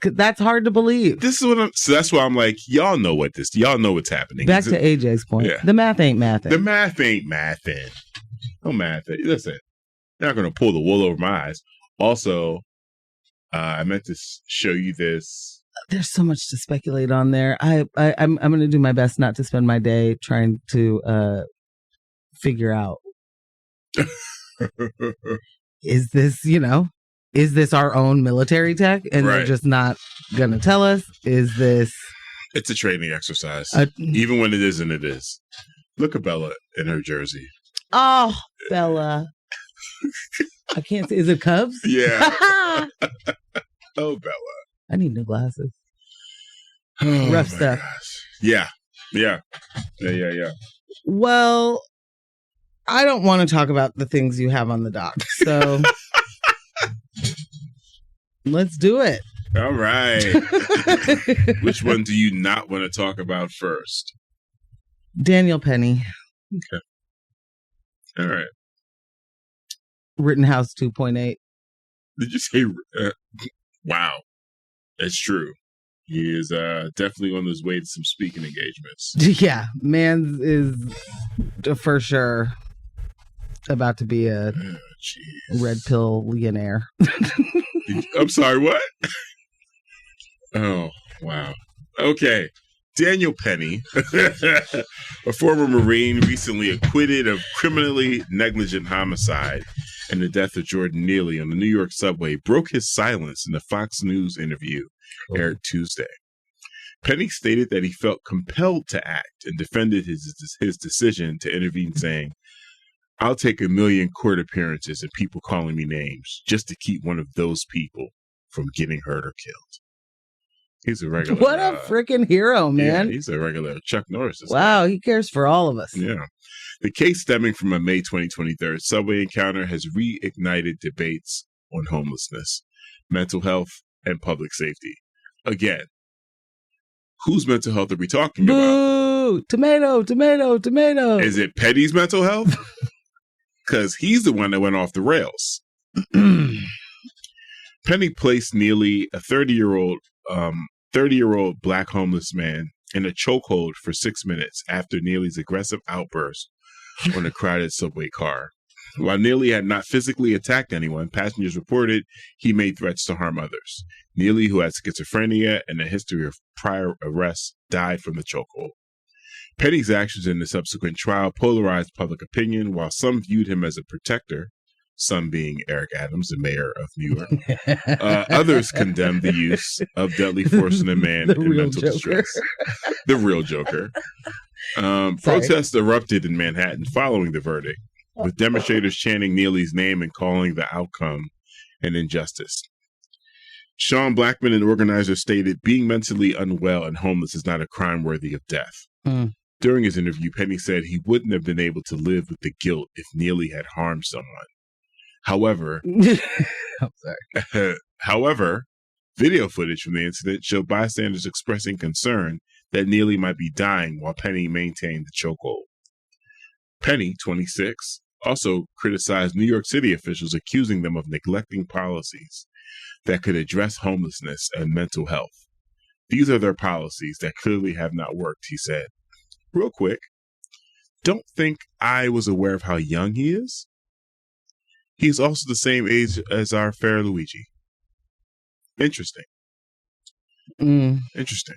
That's hard to believe. This is so that's why I'm like, y'all know what's happening. Back to AJ's point. Yeah. The math ain't mathing. The math ain't mathing. No math. Listen, they're not going to pull the wool over my eyes. Also, I meant to show you this. There's so much to speculate on there. I'm going to do my best not to spend my day trying to figure out. Is this our own military tech and they're just not going to tell us? Is this... It's a training exercise. Even when it isn't, it is. Look at Bella in her jersey. Oh, Bella. I can't see. Is it Cubs? Yeah. Oh, Bella. I need new glasses. Rough stuff. Gosh. Yeah. Well, I don't want to talk about the things you have on the dock. So... Let's do it. All right. Which one do you not want to talk about first? Daniel Penny. Okay. All right. Rittenhouse 2.8. Did you say? Wow. That's true. He is definitely on his way to some speaking engagements. Yeah. Man is for sure about to be a red pill millionaire. I'm sorry, what? Oh, wow. Okay. Daniel Penny, a former Marine recently acquitted of criminally negligent homicide and the death of Jordan Neely on the New York subway, broke his silence in a Fox News interview aired Tuesday. Penny stated that he felt compelled to act and defended his decision to intervene, saying, I'll take 1 million court appearances and people calling me names just to keep one of those people from getting hurt or killed. He's a regular. What a freaking hero, man. Yeah, he's a regular Chuck Norris. Wow, he cares for all of us. Yeah. The case stemming from a May 2023 subway encounter has reignited debates on homelessness, mental health, and public safety. Again, whose mental health are we talking about? Boo! Tomato, tomato, tomato. Is it Petty's mental health? Because he's the one that went off the rails. Penny placed Neely, a 30-year-old black homeless man, in a chokehold for 6 minutes after Neely's aggressive outburst on a crowded subway car. While Neely had not physically attacked anyone, passengers reported he made threats to harm others. Neely, who had schizophrenia and a history of prior arrests, died from the chokehold. Petty's actions in the subsequent trial polarized public opinion. While some viewed him as a protector, some being Eric Adams, the mayor of New York, others condemned the use of deadly force in a man in mental distress. The real Joker. Protests erupted in Manhattan following the verdict, with demonstrators chanting Neely's name and calling the outcome an injustice. Sean Blackman, an organizer, stated, "Being mentally unwell and homeless is not a crime worthy of death." During his interview, Penny said he wouldn't have been able to live with the guilt if Neely had harmed someone. However, video footage from the incident showed bystanders expressing concern that Neely might be dying while Penny maintained the chokehold. Penny, 26, also criticized New York City officials, accusing them of neglecting policies that could address homelessness and mental health. These are their policies that clearly have not worked, he said. Real quick, don't think I was aware of how young he is. He's also the same age as our fair Luigi. Interesting. Interesting.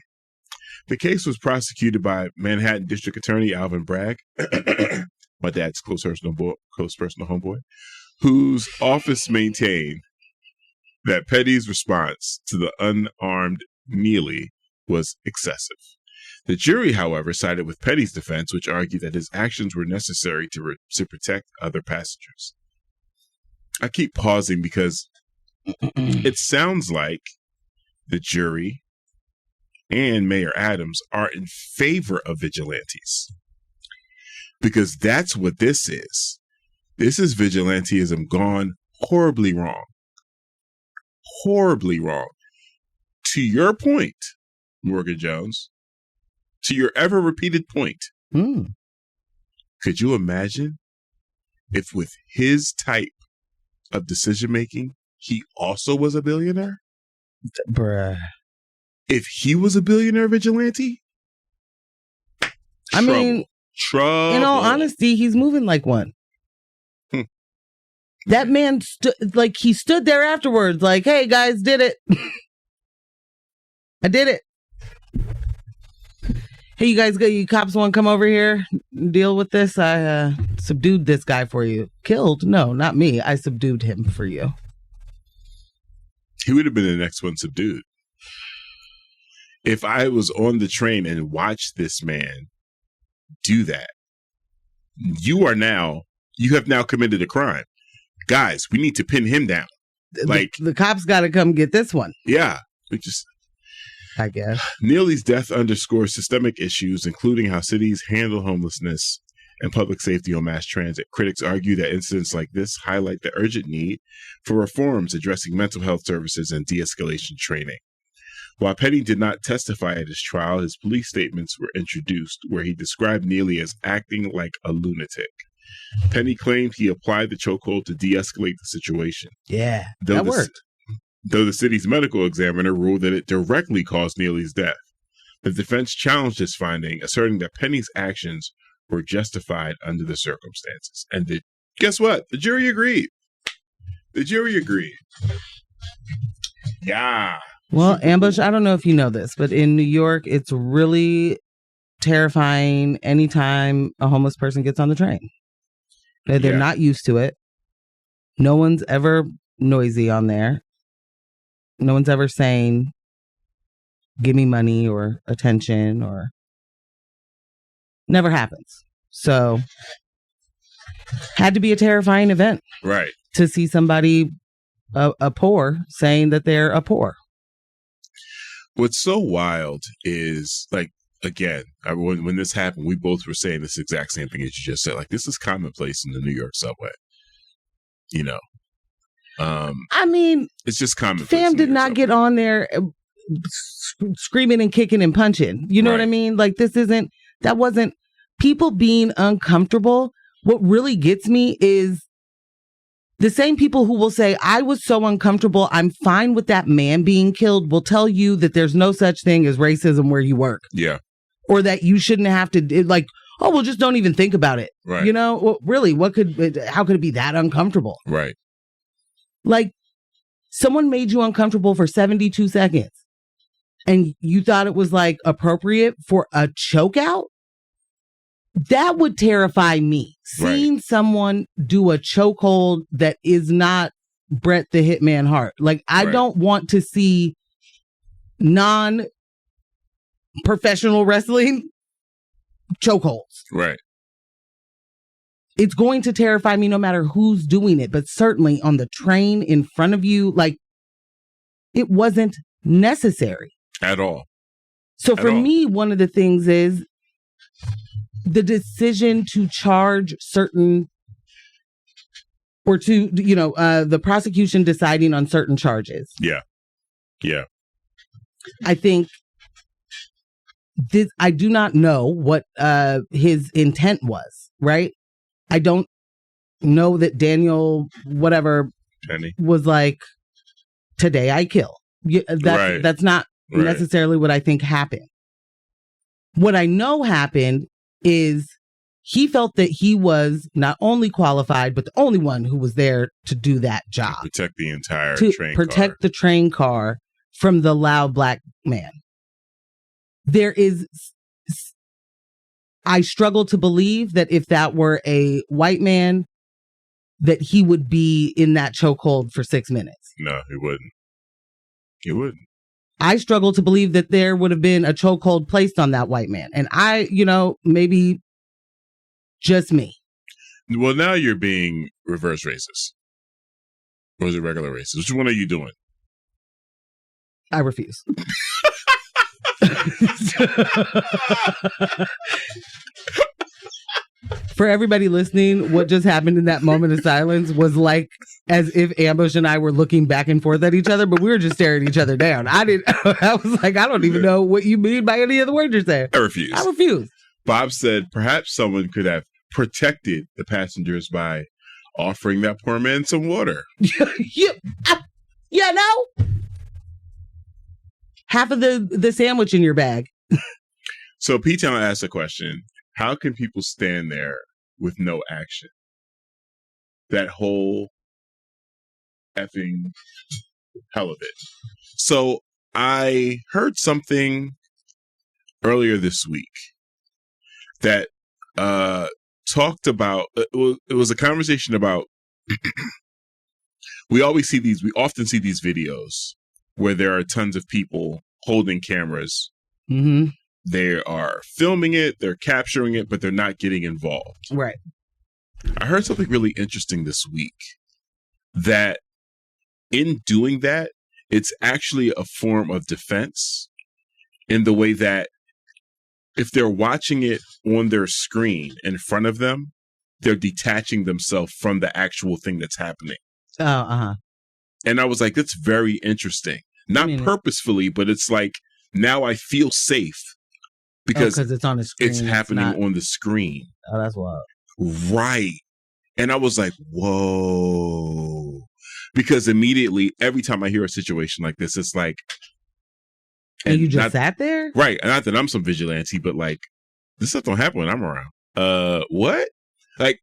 The case was prosecuted by Manhattan District Attorney Alvin Bragg, my dad's close personal homeboy, whose office maintained that Petty's response to the unarmed Neely was excessive. The jury, however, sided with Petty's defense, which argued that his actions were necessary to protect other passengers. I keep pausing because it sounds like the jury and Mayor Adams are in favor of vigilantes, because that's what this is. This is vigilantism gone horribly wrong. Horribly wrong. To your point, Morgan Jones, to your ever repeated point, could you imagine if with his type of decision making, he also was a billionaire? Bruh. If he was a billionaire vigilante? I mean, trouble. In all honesty, he's moving like one. That man, he stood there afterwards like, "Hey, guys, did it. I did it. Hey, you guys, you cops want to come over here and deal with this? I subdued this guy for you." Killed? No, not me. I subdued him for you. He would have been the next one subdued. If I was on the train and watched this man do that, you have now committed a crime. Guys, we need to pin him down. The cops got to come get this one. Yeah. I guess. Neely's death underscores systemic issues, including how cities handle homelessness and public safety on mass transit. Critics argue that incidents like this highlight the urgent need for reforms addressing mental health services and de-escalation training. While Petty did not testify at his trial, his police statements were introduced where he described Neely as acting like a lunatic. Penny claimed he applied the chokehold to de-escalate the situation. Yeah, that worked. Though the city's medical examiner ruled that it directly caused Neely's death. The defense challenged this finding, asserting that Penny's actions were justified under the circumstances. And guess what? The jury agreed. Yeah. Well, Ambush, I don't know if you know this, but in New York, it's really terrifying anytime a homeless person gets on the train. They're not used to it. No one's ever noisy on there. No one's ever saying, "Give me money" or attention, or never happens. So had to be a terrifying event. Right. To see somebody, a poor, saying that they're a poor. What's so wild is, again, when this happened, we both were saying this exact same thing as you just said. This is commonplace in the New York subway. I mean, it's just commonplace. Fam did not get on there screaming and kicking and punching. You know what I mean? That wasn't people being uncomfortable. What really gets me is the same people who will say, "I was so uncomfortable, I'm fine with that man being killed," will tell you that there's no such thing as racism where you work. Yeah. Or that you shouldn't have to, oh, well, just don't even think about it. Right. You know, well, really, how could it be that uncomfortable? Right. Like, someone made you uncomfortable for 72 seconds and you thought it was like appropriate for a choke out? That would terrify me. Seeing someone do a chokehold that is not Bret the Hitman Hart. Like, I don't want to see non-professional wrestling chokeholds. Right. It's going to terrify me no matter who's doing it, but certainly on the train in front of you, like, it wasn't necessary. At all. So for me, one of the things is the decision to charge certain, or to, the prosecution deciding on certain charges. Yeah. Yeah. I think I do not know what his intent was, right? I don't know that Daniel, whatever, Penny was like, today I kill. That's not necessarily what I think happened. What I know happened is he felt that he was not only qualified, but the only one who was there to do that job. Protect the entire train protect car. the train car from the loud black man. I struggle to believe that if that were a white man, that he would be in that chokehold for 6 minutes. No, he wouldn't. He wouldn't. I struggle to believe that there would have been a chokehold placed on that white man. And maybe just me. Well, now you're being reverse racist. Or is it regular racist? Which one are you doing? I refuse. For everybody listening, what just happened in that moment of silence was like as if Ambush and I were looking back and forth at each other, but we were just staring each other down. I was like, I don't even know what you mean by any of the words you're saying. I refuse. Bob said perhaps someone could have protected the passengers by offering that poor man some water. Half of the sandwich in your bag. So P-Town asked a question. How can people stand there with no action? That whole effing hell of it. So I heard something earlier this week that talked about, it was a conversation about, we often see these videos where there are tons of people holding cameras. Mm-hmm. They are filming it, they're capturing it, but they're not getting involved. Right. I heard something really interesting this week, that in doing that, it's actually a form of defense in the way that if they're watching it on their screen in front of them, they're detaching themselves from the actual thing that's happening. Oh, uh-huh. And I was like, that's very interesting. Not purposefully, but it's like, now I feel safe. Because it's on the screen. It's happening on the screen. Oh, that's wild. Right. And I was like, whoa. Because immediately, every time I hear a situation like this, it's like... And you just sat there? Right. And not that I'm some vigilante, but like, this stuff don't happen when I'm around. What? Like,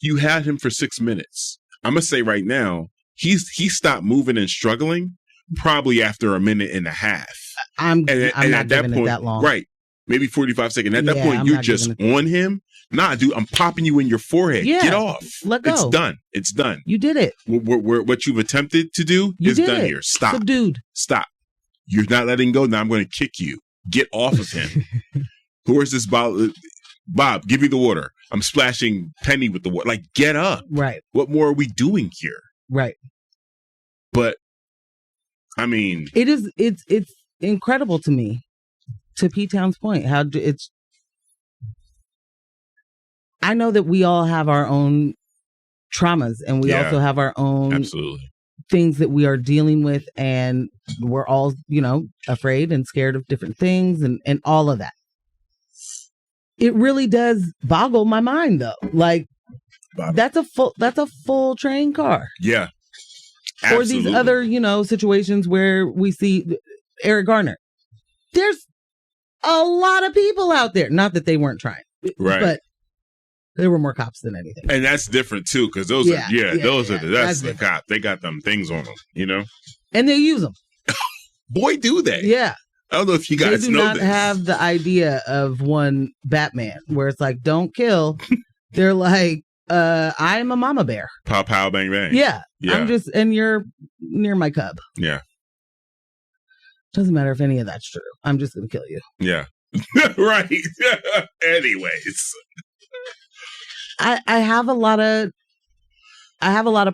you had him for 6 minutes. I'm going to say right now, he stopped moving and struggling probably after a minute and a half. I'm not giving it that long. Right. Maybe 45 seconds. At that point, you're just on him. Nah, dude, I'm popping you in your forehead. Yeah. Get off. Let go. It's done. It's done. You did it. What you've attempted to do is done here. Stop. Subdued. Stop. You're not letting go. Now I'm going to kick you. Get off of him. Who is this Bob? Bob, give me the water. I'm splashing Penny with the water. Like, get up. Right. What more are we doing here? Right. But, I mean... It's incredible to me. To P-Town's point, I know that we all have our own traumas and we also have our own things that we are dealing with, and we're all, afraid and scared of different things and all of that. It really does boggle my mind though. Like, that's a full train car. Yeah. Absolutely. Or these other, situations where we see Eric Garner. There's a lot of people out there. Not that they weren't trying. Right. But there were more cops than anything. And that's different too, because those Yeah, are that's the different. cop. They got them things on them, you know. And they use them. Boy, do they? Yeah. I don't know if you guys they do know not this. have the idea of one Batman where it's like, don't kill. They're like, I'm a mama bear. Pow pow bang bang. Yeah. Yeah. I'm just, and you're near my cub. Yeah. Doesn't matter if any of that's true. I'm just going to kill you. Yeah. Right. Anyways. I have a lot of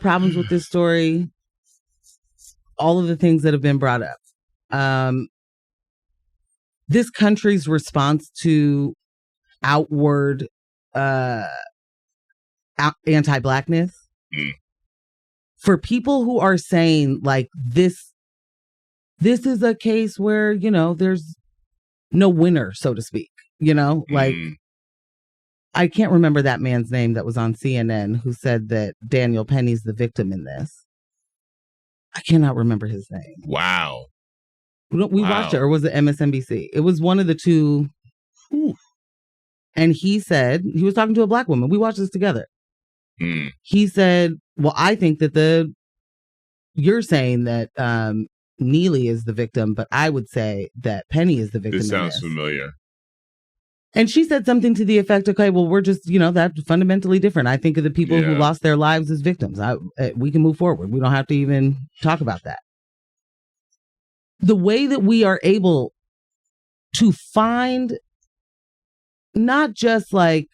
problems with this story. All of the things that have been brought up. This country's response to outward anti-blackness, for people who are saying like this is a case where, you know, there's no winner, so to speak, you know, like I can't remember that man's name that was on CNN who said that Daniel Penny's the victim in this. I cannot remember his name. Wow. We watched it, or was it MSNBC? It was one of the two. Whew. And he said, he was talking to a black woman. We watched this together. He said, well, I think that you're saying that Neely is the victim, but I would say that Penny is the victim. This sounds familiar. And she said something to the effect, okay, well, we're just, you know, that's fundamentally different. I think of the people who lost their lives as victims. We can move forward. We don't have to even talk about that. The way that we are able to find not just like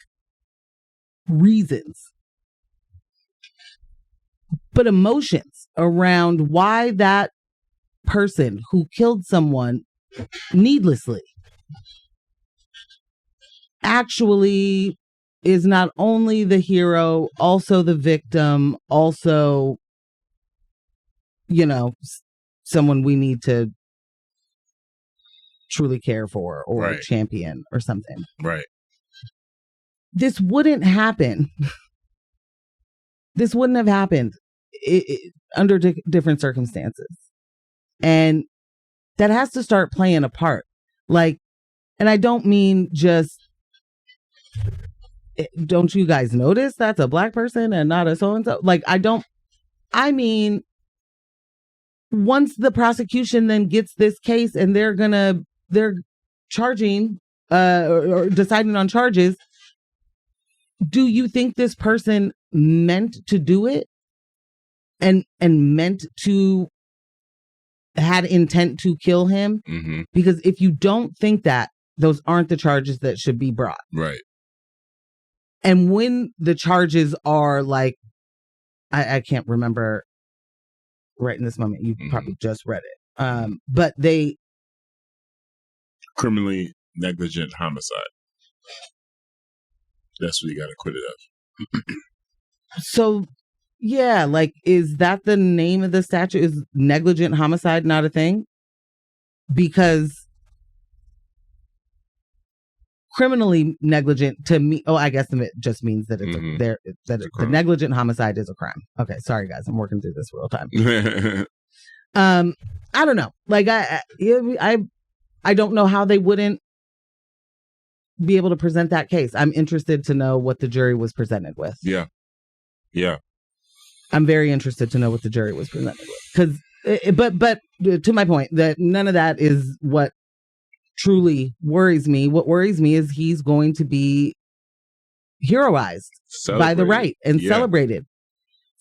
reasons, but emotions around why that person who killed someone needlessly actually is not only the hero, also the victim, also, you know, someone we need to truly care for or champion or something. Right. This wouldn't happen. This wouldn't have happened under different circumstances. And that has to start playing a part. Like, and I don't mean just, don't you guys notice that's a black person and not a so-and-so? Like, I mean, once the prosecution then gets this case and they're charging or deciding on charges, do you think this person meant to do it and meant to had intent to kill him? Mm-hmm. Because if you don't think that, those aren't the charges that should be brought. Right. And when the charges are like, I can't remember right in this moment, you probably just read it. But they criminally negligent homicide. That's what you got acquitted of. So, yeah, like, is that the name of the statute? Is negligent homicide not a thing? Because criminally negligent to me, I guess it just means that it's the negligent homicide is a crime. Okay, sorry guys, I'm working through this real time. I don't know. Like I don't know how they wouldn't be able to present that case. I'm interested to know what the jury was presented with. Yeah. I'm very interested to know what the jury was presented with. But to my point, that none of that is what truly worries me. What worries me is he's going to be heroized by the right and celebrated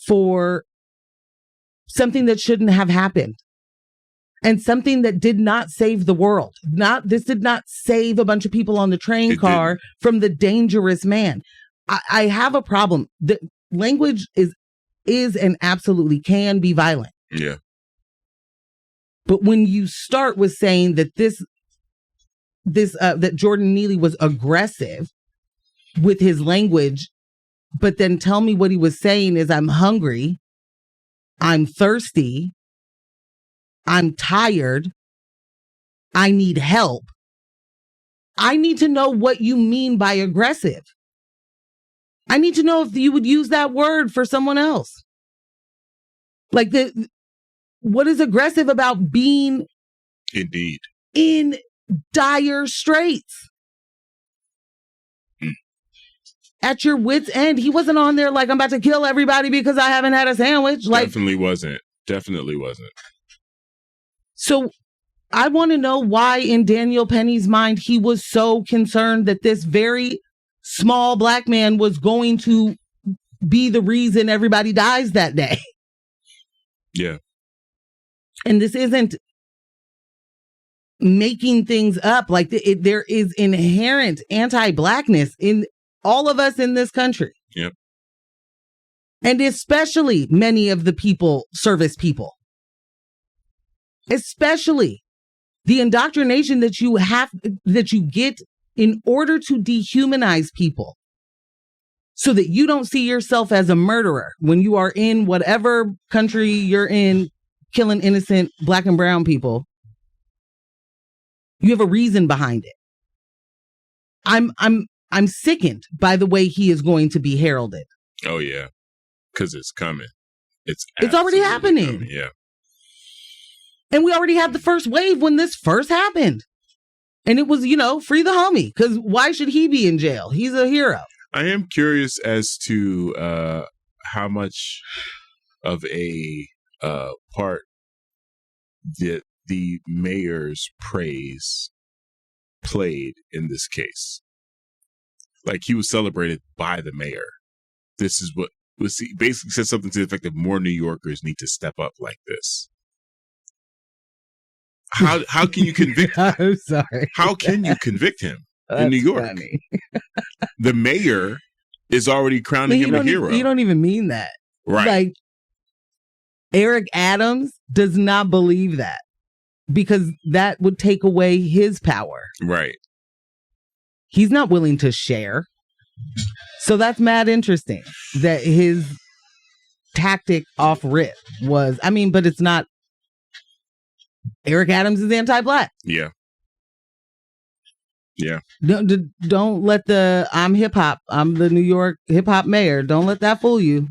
for something that shouldn't have happened. And something that did not save the world. This did not save a bunch of people on the train car from the dangerous man. I have a problem. The language is and absolutely can be violent. Yeah. But when you start with saying that that Jordan Neely was aggressive with his language, but then tell me what he was saying is, I'm hungry, I'm thirsty, I'm tired, I need help. I need to know what you mean by aggressive. I need to know if you would use that word for someone else. Like, what is aggressive about being indeed in dire straits? at your wit's end. He wasn't on there like, I'm about to kill everybody because I haven't had a sandwich. Like, Definitely wasn't. So I want to know why in Daniel Penny's mind he was so concerned that this very small black man was going to be the reason everybody dies that day. Yeah. And this isn't making things up. Like there is inherent anti-blackness in all of us in this country. Yep. And especially many of the service people. Especially the indoctrination that you get in order to dehumanize people so that you don't see yourself as a murderer when you are in whatever country you're in, killing innocent black and brown people. You have a reason behind it. I'm sickened by the way he is going to be heralded. Oh yeah. Because it's coming. It's already happening. Coming. Yeah. And we already had the first wave when this first happened. And it was, free the homie. Because why should he be in jail? He's a hero. I am curious as to how much of a part that the mayor's praise played in this case. Like, he was celebrated by the mayor. This is what he basically said something to the effect that more New Yorkers need to step up like this. How can you convict him? I'm sorry. How can you convict him in New York? Funny. The mayor is already crowning him a hero. You don't even mean that. Right. Like, Eric Adams does not believe that because that would take away his power. Right. He's not willing to share. So that's mad interesting that his tactic off rip was, but it's not. Eric Adams is anti-black. Yeah. Yeah. Don't let I'm hip hop. I'm the New York hip hop mayor. Don't let that fool you.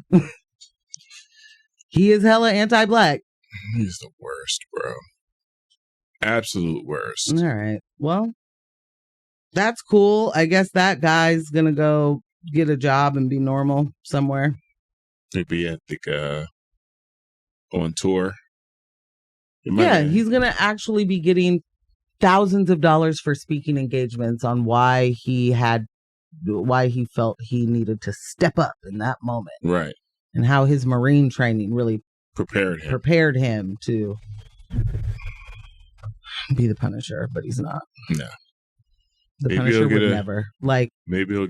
He is hella anti-black. He's the worst, bro. Absolute worst. All right. Well, that's cool. I guess that guy's gonna go get a job and be normal somewhere. Maybe I think on tour. Yeah, he's gonna actually be getting thousands of dollars for speaking engagements on why he felt he needed to step up in that moment. Right. And how his Marine training really prepared him to be the Punisher, but he's not. No. The Punisher would never. Like, maybe he'll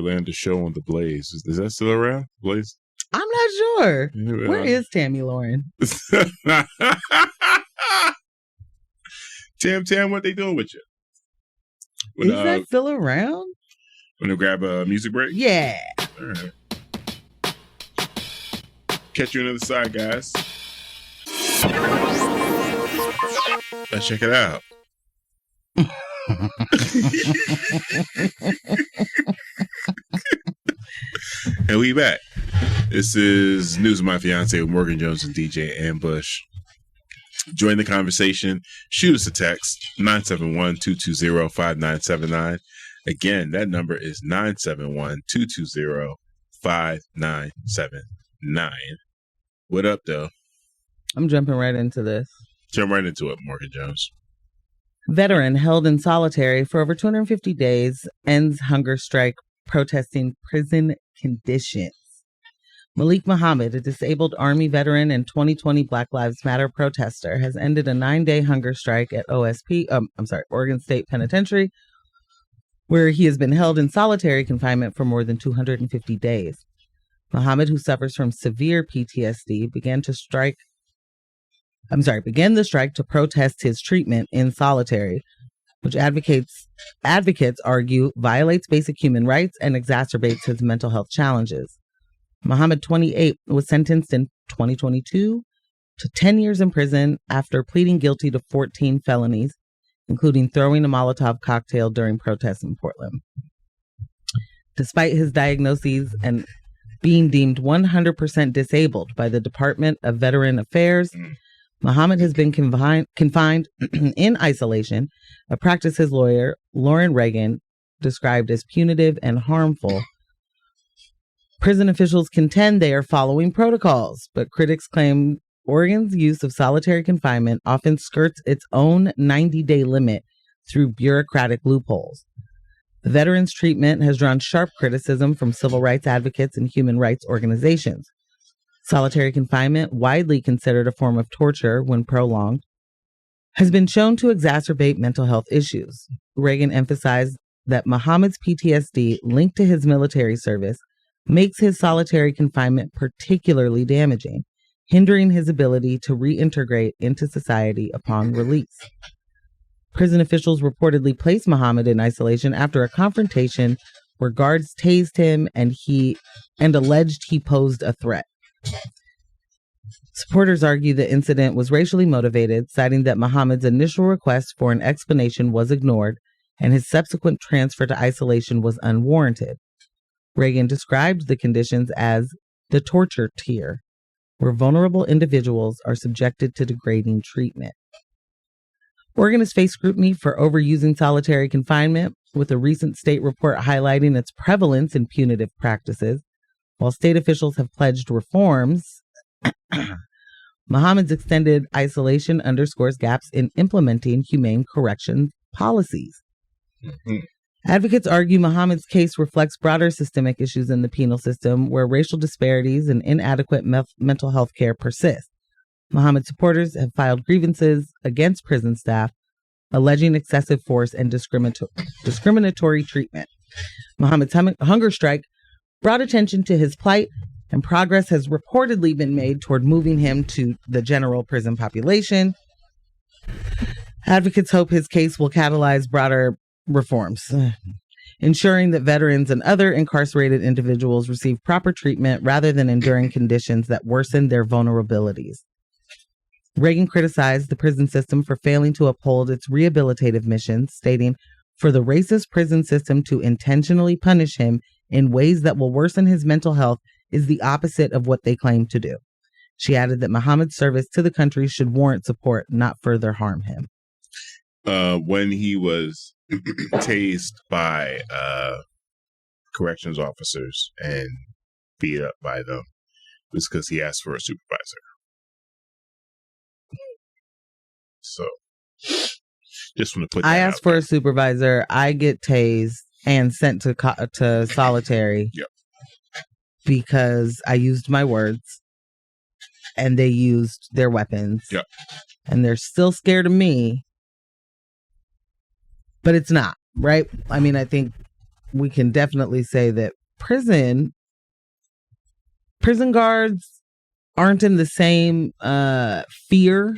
land a show on the Blaze. Is that still around? Blaze? I'm not sure. Yeah. Where is Tammy Lauren? Tam, what they doing with you? Is that still around? Want to grab a music break? Yeah. All right. Catch you on the other side, guys. Let's check it out. And we back. This is News of My Fiancé with Morgan Jones and DJ Ambush. Join the conversation. Shoot us a text, 971-220-5979. Again, that number is 971-220-5979. What up, though? I'm jumping right into this. Jump right into it, Morgan Jones. Veteran held in solitary for over 250 days ends hunger strike protesting prison conditions. Malik Muhammed, a disabled Army veteran and 2020 Black Lives Matter protester, has ended a 9-day hunger strike at Oregon State Penitentiary, where he has been held in solitary confinement for more than 250 days. Muhammad, who suffers from severe PTSD, began the strike to protest his treatment in solitary, which advocates argue violates basic human rights and exacerbates his mental health challenges. Muhammad, 28, was sentenced in 2022 to 10 years in prison after pleading guilty to 14 felonies, including throwing a Molotov cocktail during protests in Portland. Despite his diagnoses and being deemed 100% disabled by the Department of Veteran Affairs, Muhammad has been confined in isolation, a practice his lawyer, Lauren Reagan, described as punitive and harmful. Prison officials contend they are following protocols, but critics claim Oregon's use of solitary confinement often skirts its own 90-day limit through bureaucratic loopholes. The veterans' treatment has drawn sharp criticism from civil rights advocates and human rights organizations. Solitary confinement, widely considered a form of torture when prolonged, has been shown to exacerbate mental health issues. Reagan emphasized that Muhammad's PTSD linked to his military service makes his solitary confinement particularly damaging, hindering his ability to reintegrate into society upon release. Prison officials reportedly placed Muhammad in isolation after a confrontation where guards tased him and alleged he posed a threat. Supporters argue the incident was racially motivated, citing that Muhammad's initial request for an explanation was ignored and his subsequent transfer to isolation was unwarranted. Reagan described the conditions as the torture tier, where vulnerable individuals are subjected to degrading treatment. Oregon has faced scrutiny for overusing solitary confinement, with a recent state report highlighting its prevalence in punitive practices. While state officials have pledged reforms, Muhammad's extended isolation underscores gaps in implementing humane corrections policies. Mm-hmm. Advocates argue Muhammad's case reflects broader systemic issues in the penal system, where racial disparities and inadequate mental health care persist. Muhammad supporters have filed grievances against prison staff, alleging excessive force and discriminatory treatment. Muhammad's hunger strike brought attention to his plight, and progress has reportedly been made toward moving him to the general prison population. Advocates hope his case will catalyze broader reforms, ensuring that veterans and other incarcerated individuals receive proper treatment rather than enduring conditions that worsen their vulnerabilities. Reagan criticized the prison system for failing to uphold its rehabilitative mission, stating, "For the racist prison system to intentionally punish him in ways that will worsen his mental health is the opposite of what they claim to do." She added that Muhammad's service to the country should warrant support, not further harm him. When he was tased by corrections officers and beat up by them, it was because he asked for a supervisor. So, just want to put that I asked for a supervisor. I get tased and sent to solitary. Yep. Because I used my words and they used their weapons. Yep. And they're still scared of me. But it's not, right? I mean, I think we can definitely say that prison guards aren't in the same fear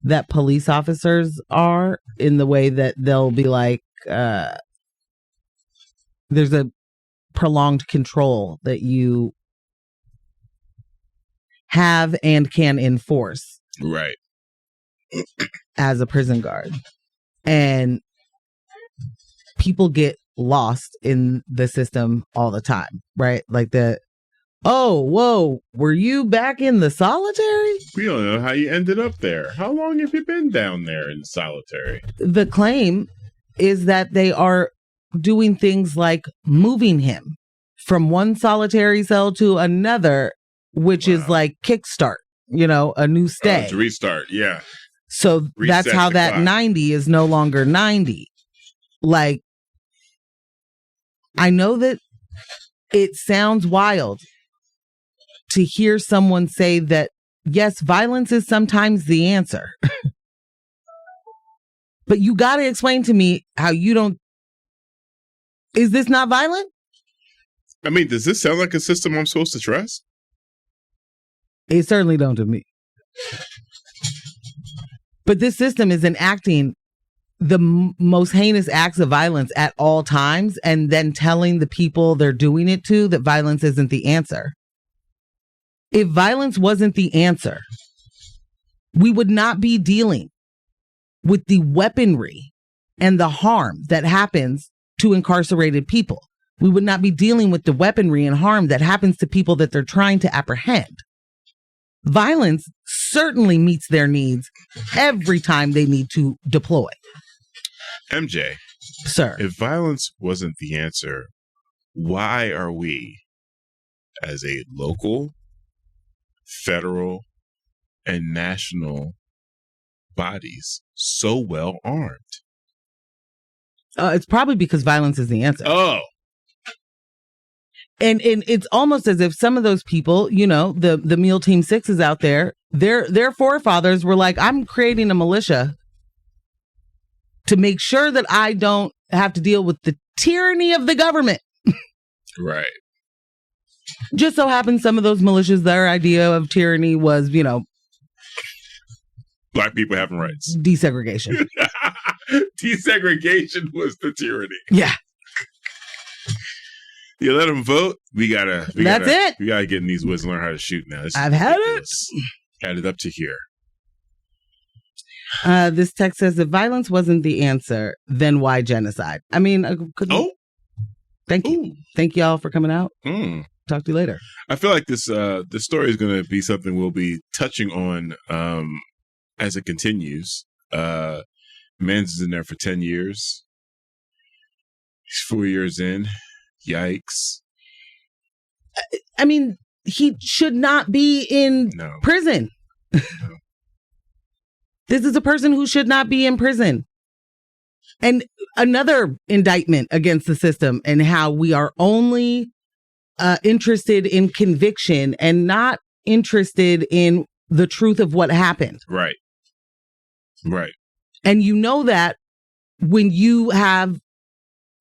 that police officers are, in the way that they'll be like, there's a prolonged control that you have and can enforce. Right. As a prison guard. And people get lost in the system all the time, right? Like oh, whoa, were you back in the solitary? We don't know how you ended up there. How long have you been down there in solitary? The claim is that they are doing things like moving him from one solitary cell to another, which is like kickstart, a new stay. To restart, yeah. So that's how that clock. 90 is no longer 90. Like, I know that it sounds wild to hear someone say that, yes, violence is sometimes the answer. But you got to explain to me how you don't. Is this not violent? I mean, does this sound like a system I'm supposed to trust? It certainly don't to me. But this system is enacting the most heinous acts of violence at all times, and then telling the people they're doing it to that violence isn't the answer. If violence wasn't the answer, we would not be dealing with the weaponry and the harm that happens to incarcerated people. We would not be dealing with the weaponry and harm that happens to people that they're trying to apprehend. Violence certainly meets their needs every time they need to deploy. MJ, Sir. If violence wasn't the answer, why are we, as a local, federal, and national bodies, so well armed? It's probably because violence is the answer. Oh. And it's almost as if some of those people, you know, the Meal Team Sixes out there, their forefathers were like, I'm creating a militia to make sure that I don't have to deal with the tyranny of the government. Right. Just so happens some of those militias, their idea of tyranny was, you know, Black people having rights. Desegregation. Desegregation was the tyranny. Yeah. You let them vote. That's it. We gotta get in these woods and learn how to shoot now. I've had it. Had it up to here. This text says, if violence wasn't the answer, then why genocide? I mean, thank you. Ooh. Thank y'all for coming out. Talk to you later. I feel like this story is going to be something we'll be touching on as it continues. Men's is in there for 10 years. He's 4 years in. Yikes. I mean, he should not be in prison. No. This is a person who should not be in prison. And another indictment against the system and how we are only interested in conviction and not interested in the truth of what happened. Right. Right. And you know that when you have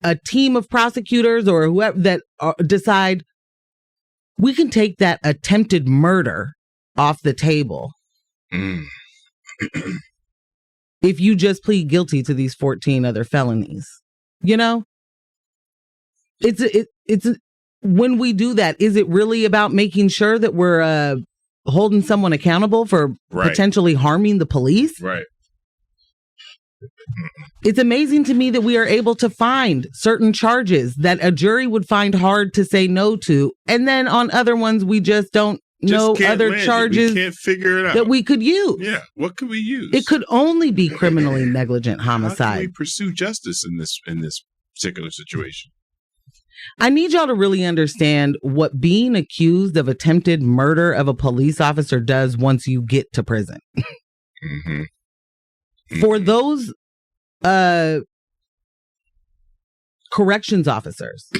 a team of prosecutors or whoever that decide we can take that attempted murder off the table if you just plead guilty to these 14 other felonies. You know, it's when we do that, is it really about making sure that we're holding someone accountable for potentially harming the police? Right. It's amazing to me that we are able to find certain charges that a jury would find hard to say no to. And then on other ones, we just don't know other charges we can't figure it out. that we could use. Yeah. What could we use? It could only be criminally negligent homicide. How can we pursue justice in this particular situation? I need y'all to really understand what being accused of attempted murder of a police officer does once you get to prison. Mm-hmm. For those corrections officers,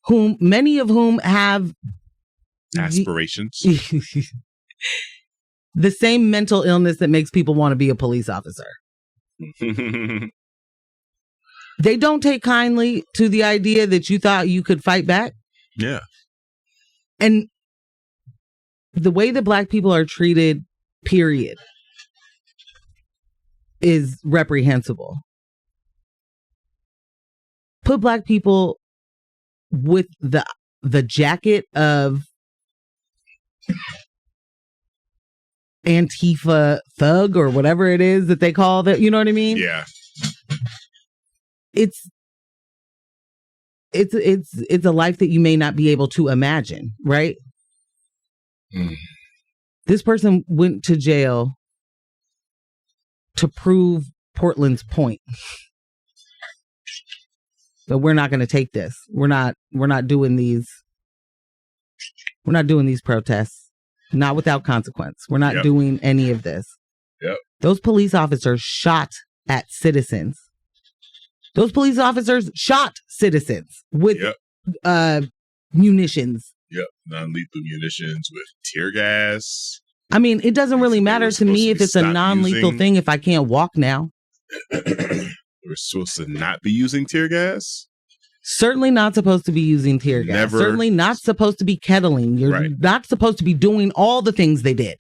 many of whom have aspirations, the same mental illness that makes people want to be a police officer. They don't take kindly to the idea that you thought you could fight back. Yeah. And the way that Black people are treated, period, is reprehensible. Put Black people with the jacket of Antifa thug or whatever it is that they call that, you know what I mean? Yeah. It's a life that you may not be able to imagine, right? This person went to jail to prove Portland's point. But we're not going to take this. We're not doing these. We're not doing these protests. Not without consequence. We're not doing any of this. Yep. Those police officers shot at citizens. Those police officers shot citizens with munitions. Yep. Non-lethal munitions with tear gas. I mean, it doesn't really matter to me if it's a non-lethal thing if I can't walk now. We're supposed to not be using tear gas? Certainly not supposed to be using tear gas. Never. Certainly not supposed to be kettling. You're not supposed to be doing all the things they did.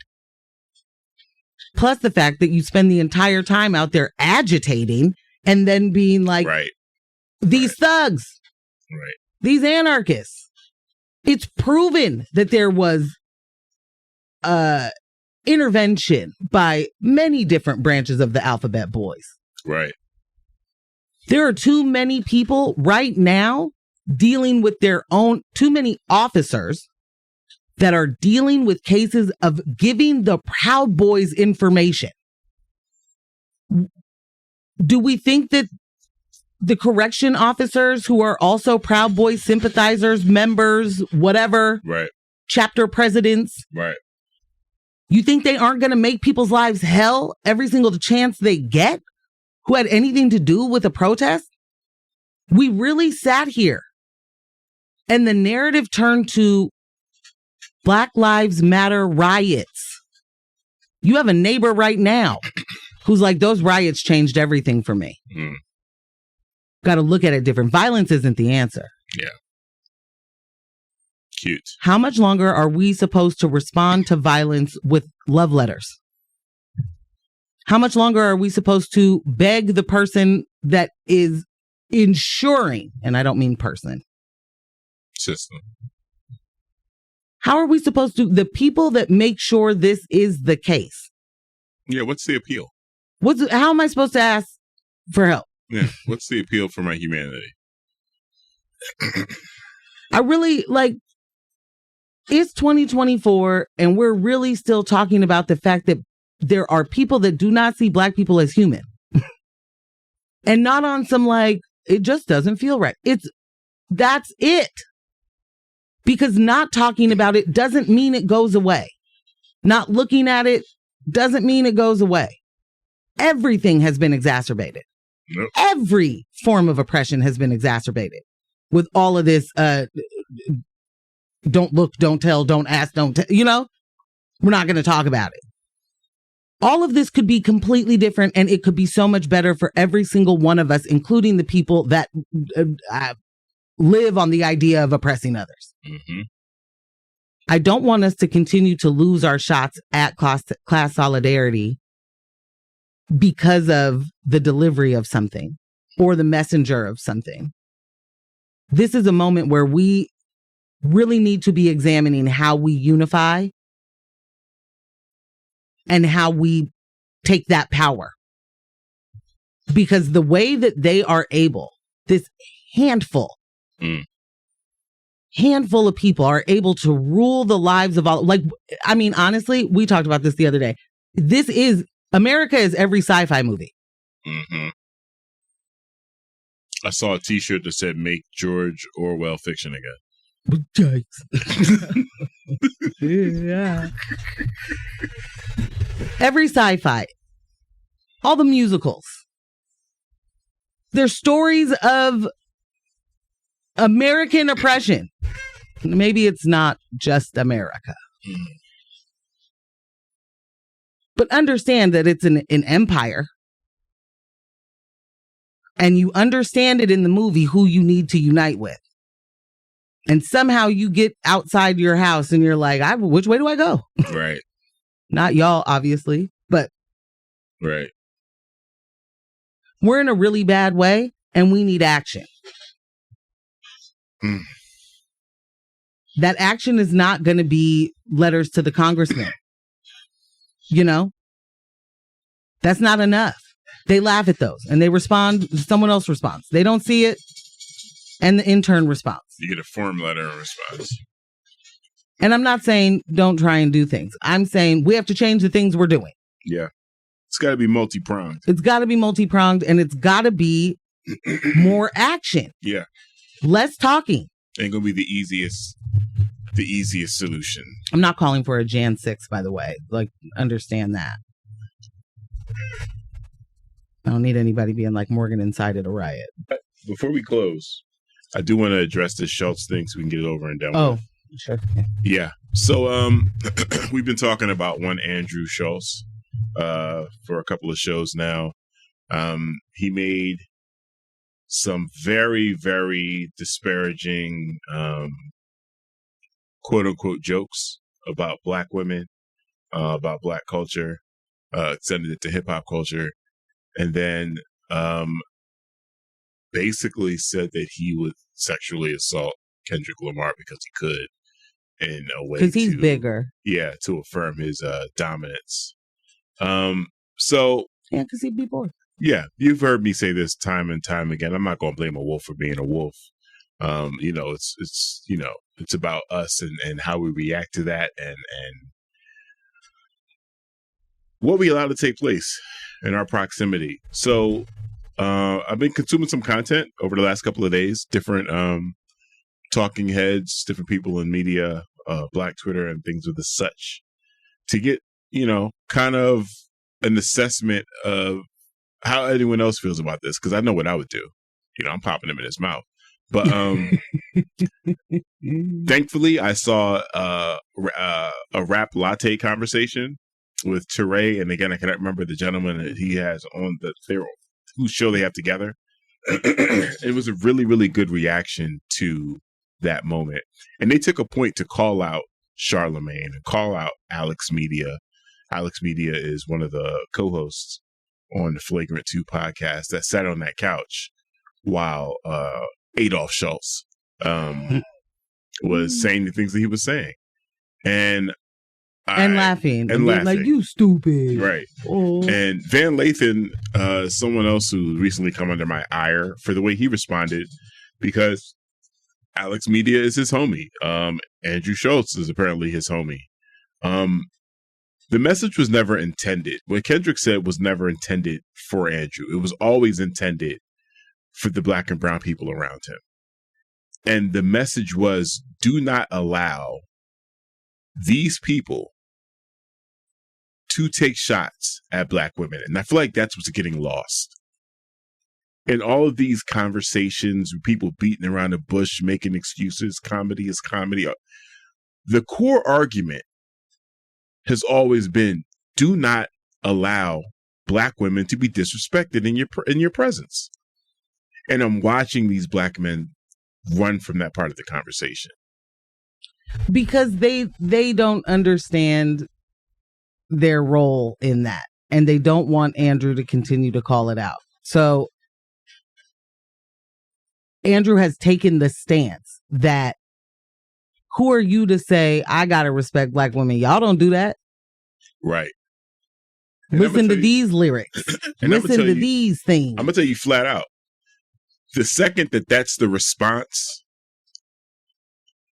Plus the fact that you spend the entire time out there agitating and then being like, these thugs, these anarchists. It's proven that there was intervention by many different branches of the Alphabet Boys. Right. There are too many people right now dealing with their own, too many officers that are dealing with cases of giving the Proud Boys information. Do we think that the correction officers who are also Proud Boys sympathizers, members, whatever, Right. chapter presidents. Right. You think they aren't going to make people's lives hell every single chance they get who had anything to do with a protest? We really sat here and the narrative turned to Black Lives Matter riots. You have a neighbor right now who's like, those riots changed everything for me. Got to look at it different. Violence isn't the answer. Yeah. Cute. How much longer are we supposed to respond to violence with love letters? How much longer are we supposed to beg the person that is ensuring, and I don't mean person, System. how are we supposed to, the people that make sure this is the case? Yeah, what's the appeal? How am I supposed to ask for help? Yeah, what's the appeal for my humanity? I really it's 2024 and we're really still talking about the fact that there are people that do not see Black people as human. And not on some it just doesn't feel right. That's it. Because not talking about it doesn't mean it goes away. Not looking at it doesn't mean it goes away. Everything has been exacerbated. Nope. Every form of oppression has been exacerbated with all of this. Don't look, don't tell, don't ask, don't tell. We're not going to talk about it. All of this could be completely different, and it could be so much better for every single one of us, including the people that live on the idea of oppressing others. Mm-hmm. I don't want us to continue to lose our shots at class solidarity because of the delivery of something or the messenger of something. This is a moment where we really need to be examining how we unify and how we take that power. Because the way that they are able, this handful of people are able to rule the lives of all, honestly, we talked about this the other day. America is every sci-fi movie. Mm-hmm. I saw a t-shirt that said, "Make George Orwell fiction again." Yikes. Yeah. Every sci-fi. All the musicals. They're stories of American oppression. Maybe it's not just America. But understand that it's an empire. And you understand it in the movie who you need to unite with. And somehow you get outside your house and you're like, which way do I go? Right. Not y'all, obviously, but right. We're in a really bad way and we need action. That action is not going to be letters to the congressman. That's not enough. They laugh at those and they respond. Someone else responds. They don't see it. And the intern responds. You get a form letter in response. And I'm not saying don't try and do things. I'm saying we have to change the things we're doing. Yeah. It's got to be multi-pronged. It's got to be multi-pronged and it's got to be more action. Yeah. Less talking. Ain't going to be the easiest solution. I'm not calling for a Jan 6, by the way. Understand that. I don't need anybody being like Morgan incited a riot. Before we close, I do want to address this Schultz thing so we can get it over and done with. Oh, sure. Yeah. So we've been talking about one Andrew Schultz for a couple of shows now. He made some very, very disparaging quote unquote jokes about Black women, about Black culture, extended it to hip hop culture. And then basically said that he would sexually assault Kendrick Lamar because he could, in a way because he's bigger. Yeah, to affirm his dominance. So yeah, because he'd be bored. Yeah, you've heard me say this time and time again. I'm not going to blame a wolf for being a wolf. It's about us and how we react to that and what we allow to take place in our proximity. So I've been consuming some content over the last couple of days, different talking heads, different people in media, Black Twitter and things of the such, to get, kind of an assessment of how anyone else feels about this. Because I know what I would do. I'm popping him in his mouth. But thankfully, I saw a rap latte conversation with Teray, and again, I cannot remember the gentleman that he has on whose show they have together. It was a really, really good reaction to that moment, and they took a point to call out Charlemagne and call out Alex Media. Alex Media is one of the co-hosts on the Flagrant 2 podcast that sat on that couch while Adolf Schulz was saying the things that he was saying, and laughing and laughing like, you stupid, right? Oh. And Van Lathan, someone else who recently come under my ire for the way he responded, because Alex Media is his homie. Andrew Schulz is apparently his homie. The message was never intended. What Kendrick said was never intended for Andrew. It was always intended for the Black and brown people around him. And the message was, do not allow these people to take shots at Black women. And I feel like that's what's getting lost. In all of these conversations, people beating around the bush, making excuses, comedy is comedy. The core argument has always been, do not allow Black women to be disrespected in your presence. And I'm watching these Black men run from that part of the conversation. Because they don't understand their role in that. And they don't want Andrew to continue to call it out. So Andrew has taken the stance that, who are you to say, I got to respect Black women? Y'all don't do that. Right. Listen to these lyrics. Listen to these things. I'm going to tell you flat out. The second that's the response,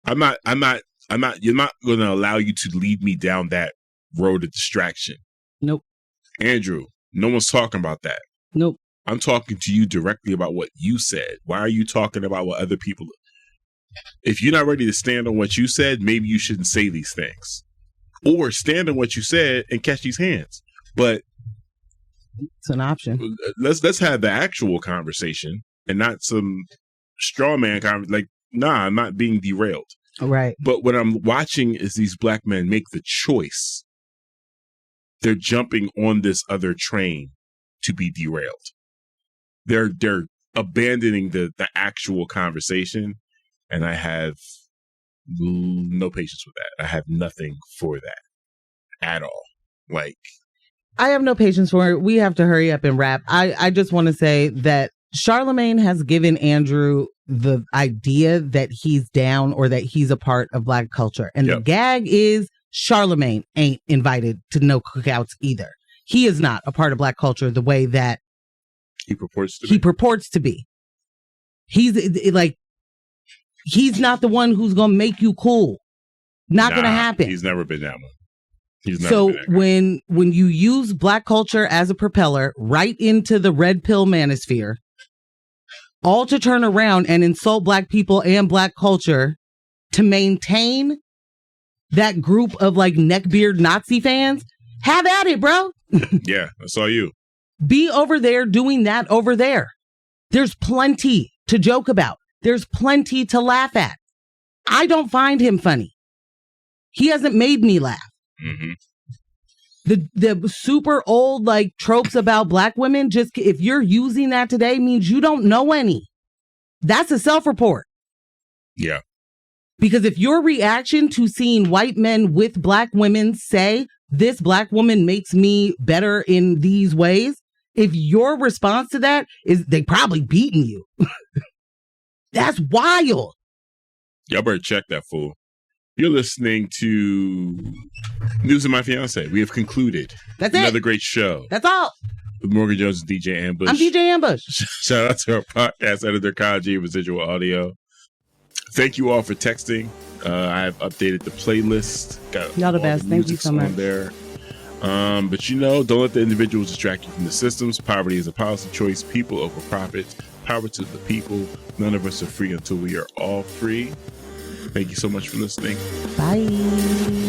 you're not going to allow you to lead me down that road of distraction. Nope. Andrew, no one's talking about that. Nope. I'm talking to you directly about what you said. Why are you talking about what other people? If you're not ready to stand on what you said, maybe you shouldn't say these things. Or stand on what you said and catch these hands. But it's an option. Let's have the actual conversation and not some straw man conversation. Like, nah, I'm not being derailed. Right. But what I'm watching is these Black men make the choice. They're jumping on this other train to be derailed. They're abandoning the actual conversation, and I have no patience with that. I have nothing for that at all. Like, I have no patience for it. We have to hurry up and wrap. I just want to say that Charlemagne has given Andrew the idea that he's down or that he's a part of Black culture. And the gag is Charlemagne ain't invited to no cookouts either. He is not a part of Black culture the way that he purports to be. He's like, he's not the one who's going to make you cool. Not going to happen. He's never been that one. So when you use Black culture as a propeller right into the red pill manosphere, all to turn around and insult Black people and Black culture to maintain that group of like neckbeard Nazi fans, have at it, bro. Yeah, I saw you. Be over there doing that over there. There's plenty to joke about. There's plenty to laugh at. I don't find him funny. He hasn't made me laugh. Mm-hmm. The super old like tropes about Black women, just if you're using that today, means you don't know any. That's a self-report. Yeah. Because if your reaction to seeing white men with Black women say, this Black woman makes me better in these ways, if your response to that is they probably beating you, that's wild. Y'all better check that fool. You're listening to News of My Fiancé. We have concluded. That's another great show. That's all. With Morgan Jones and DJ Ambush. I'm DJ Ambush. Shout out to our podcast editor, Kyle G, Residual Audio. Thank you all for texting. I have updated the playlist. Got y'all the best. Thank you so much. On there. But don't let the individuals distract you from the systems. Poverty is a policy choice. People over profits. Power to the people. None of us are free until we are all free. Thank you so much for listening. Bye.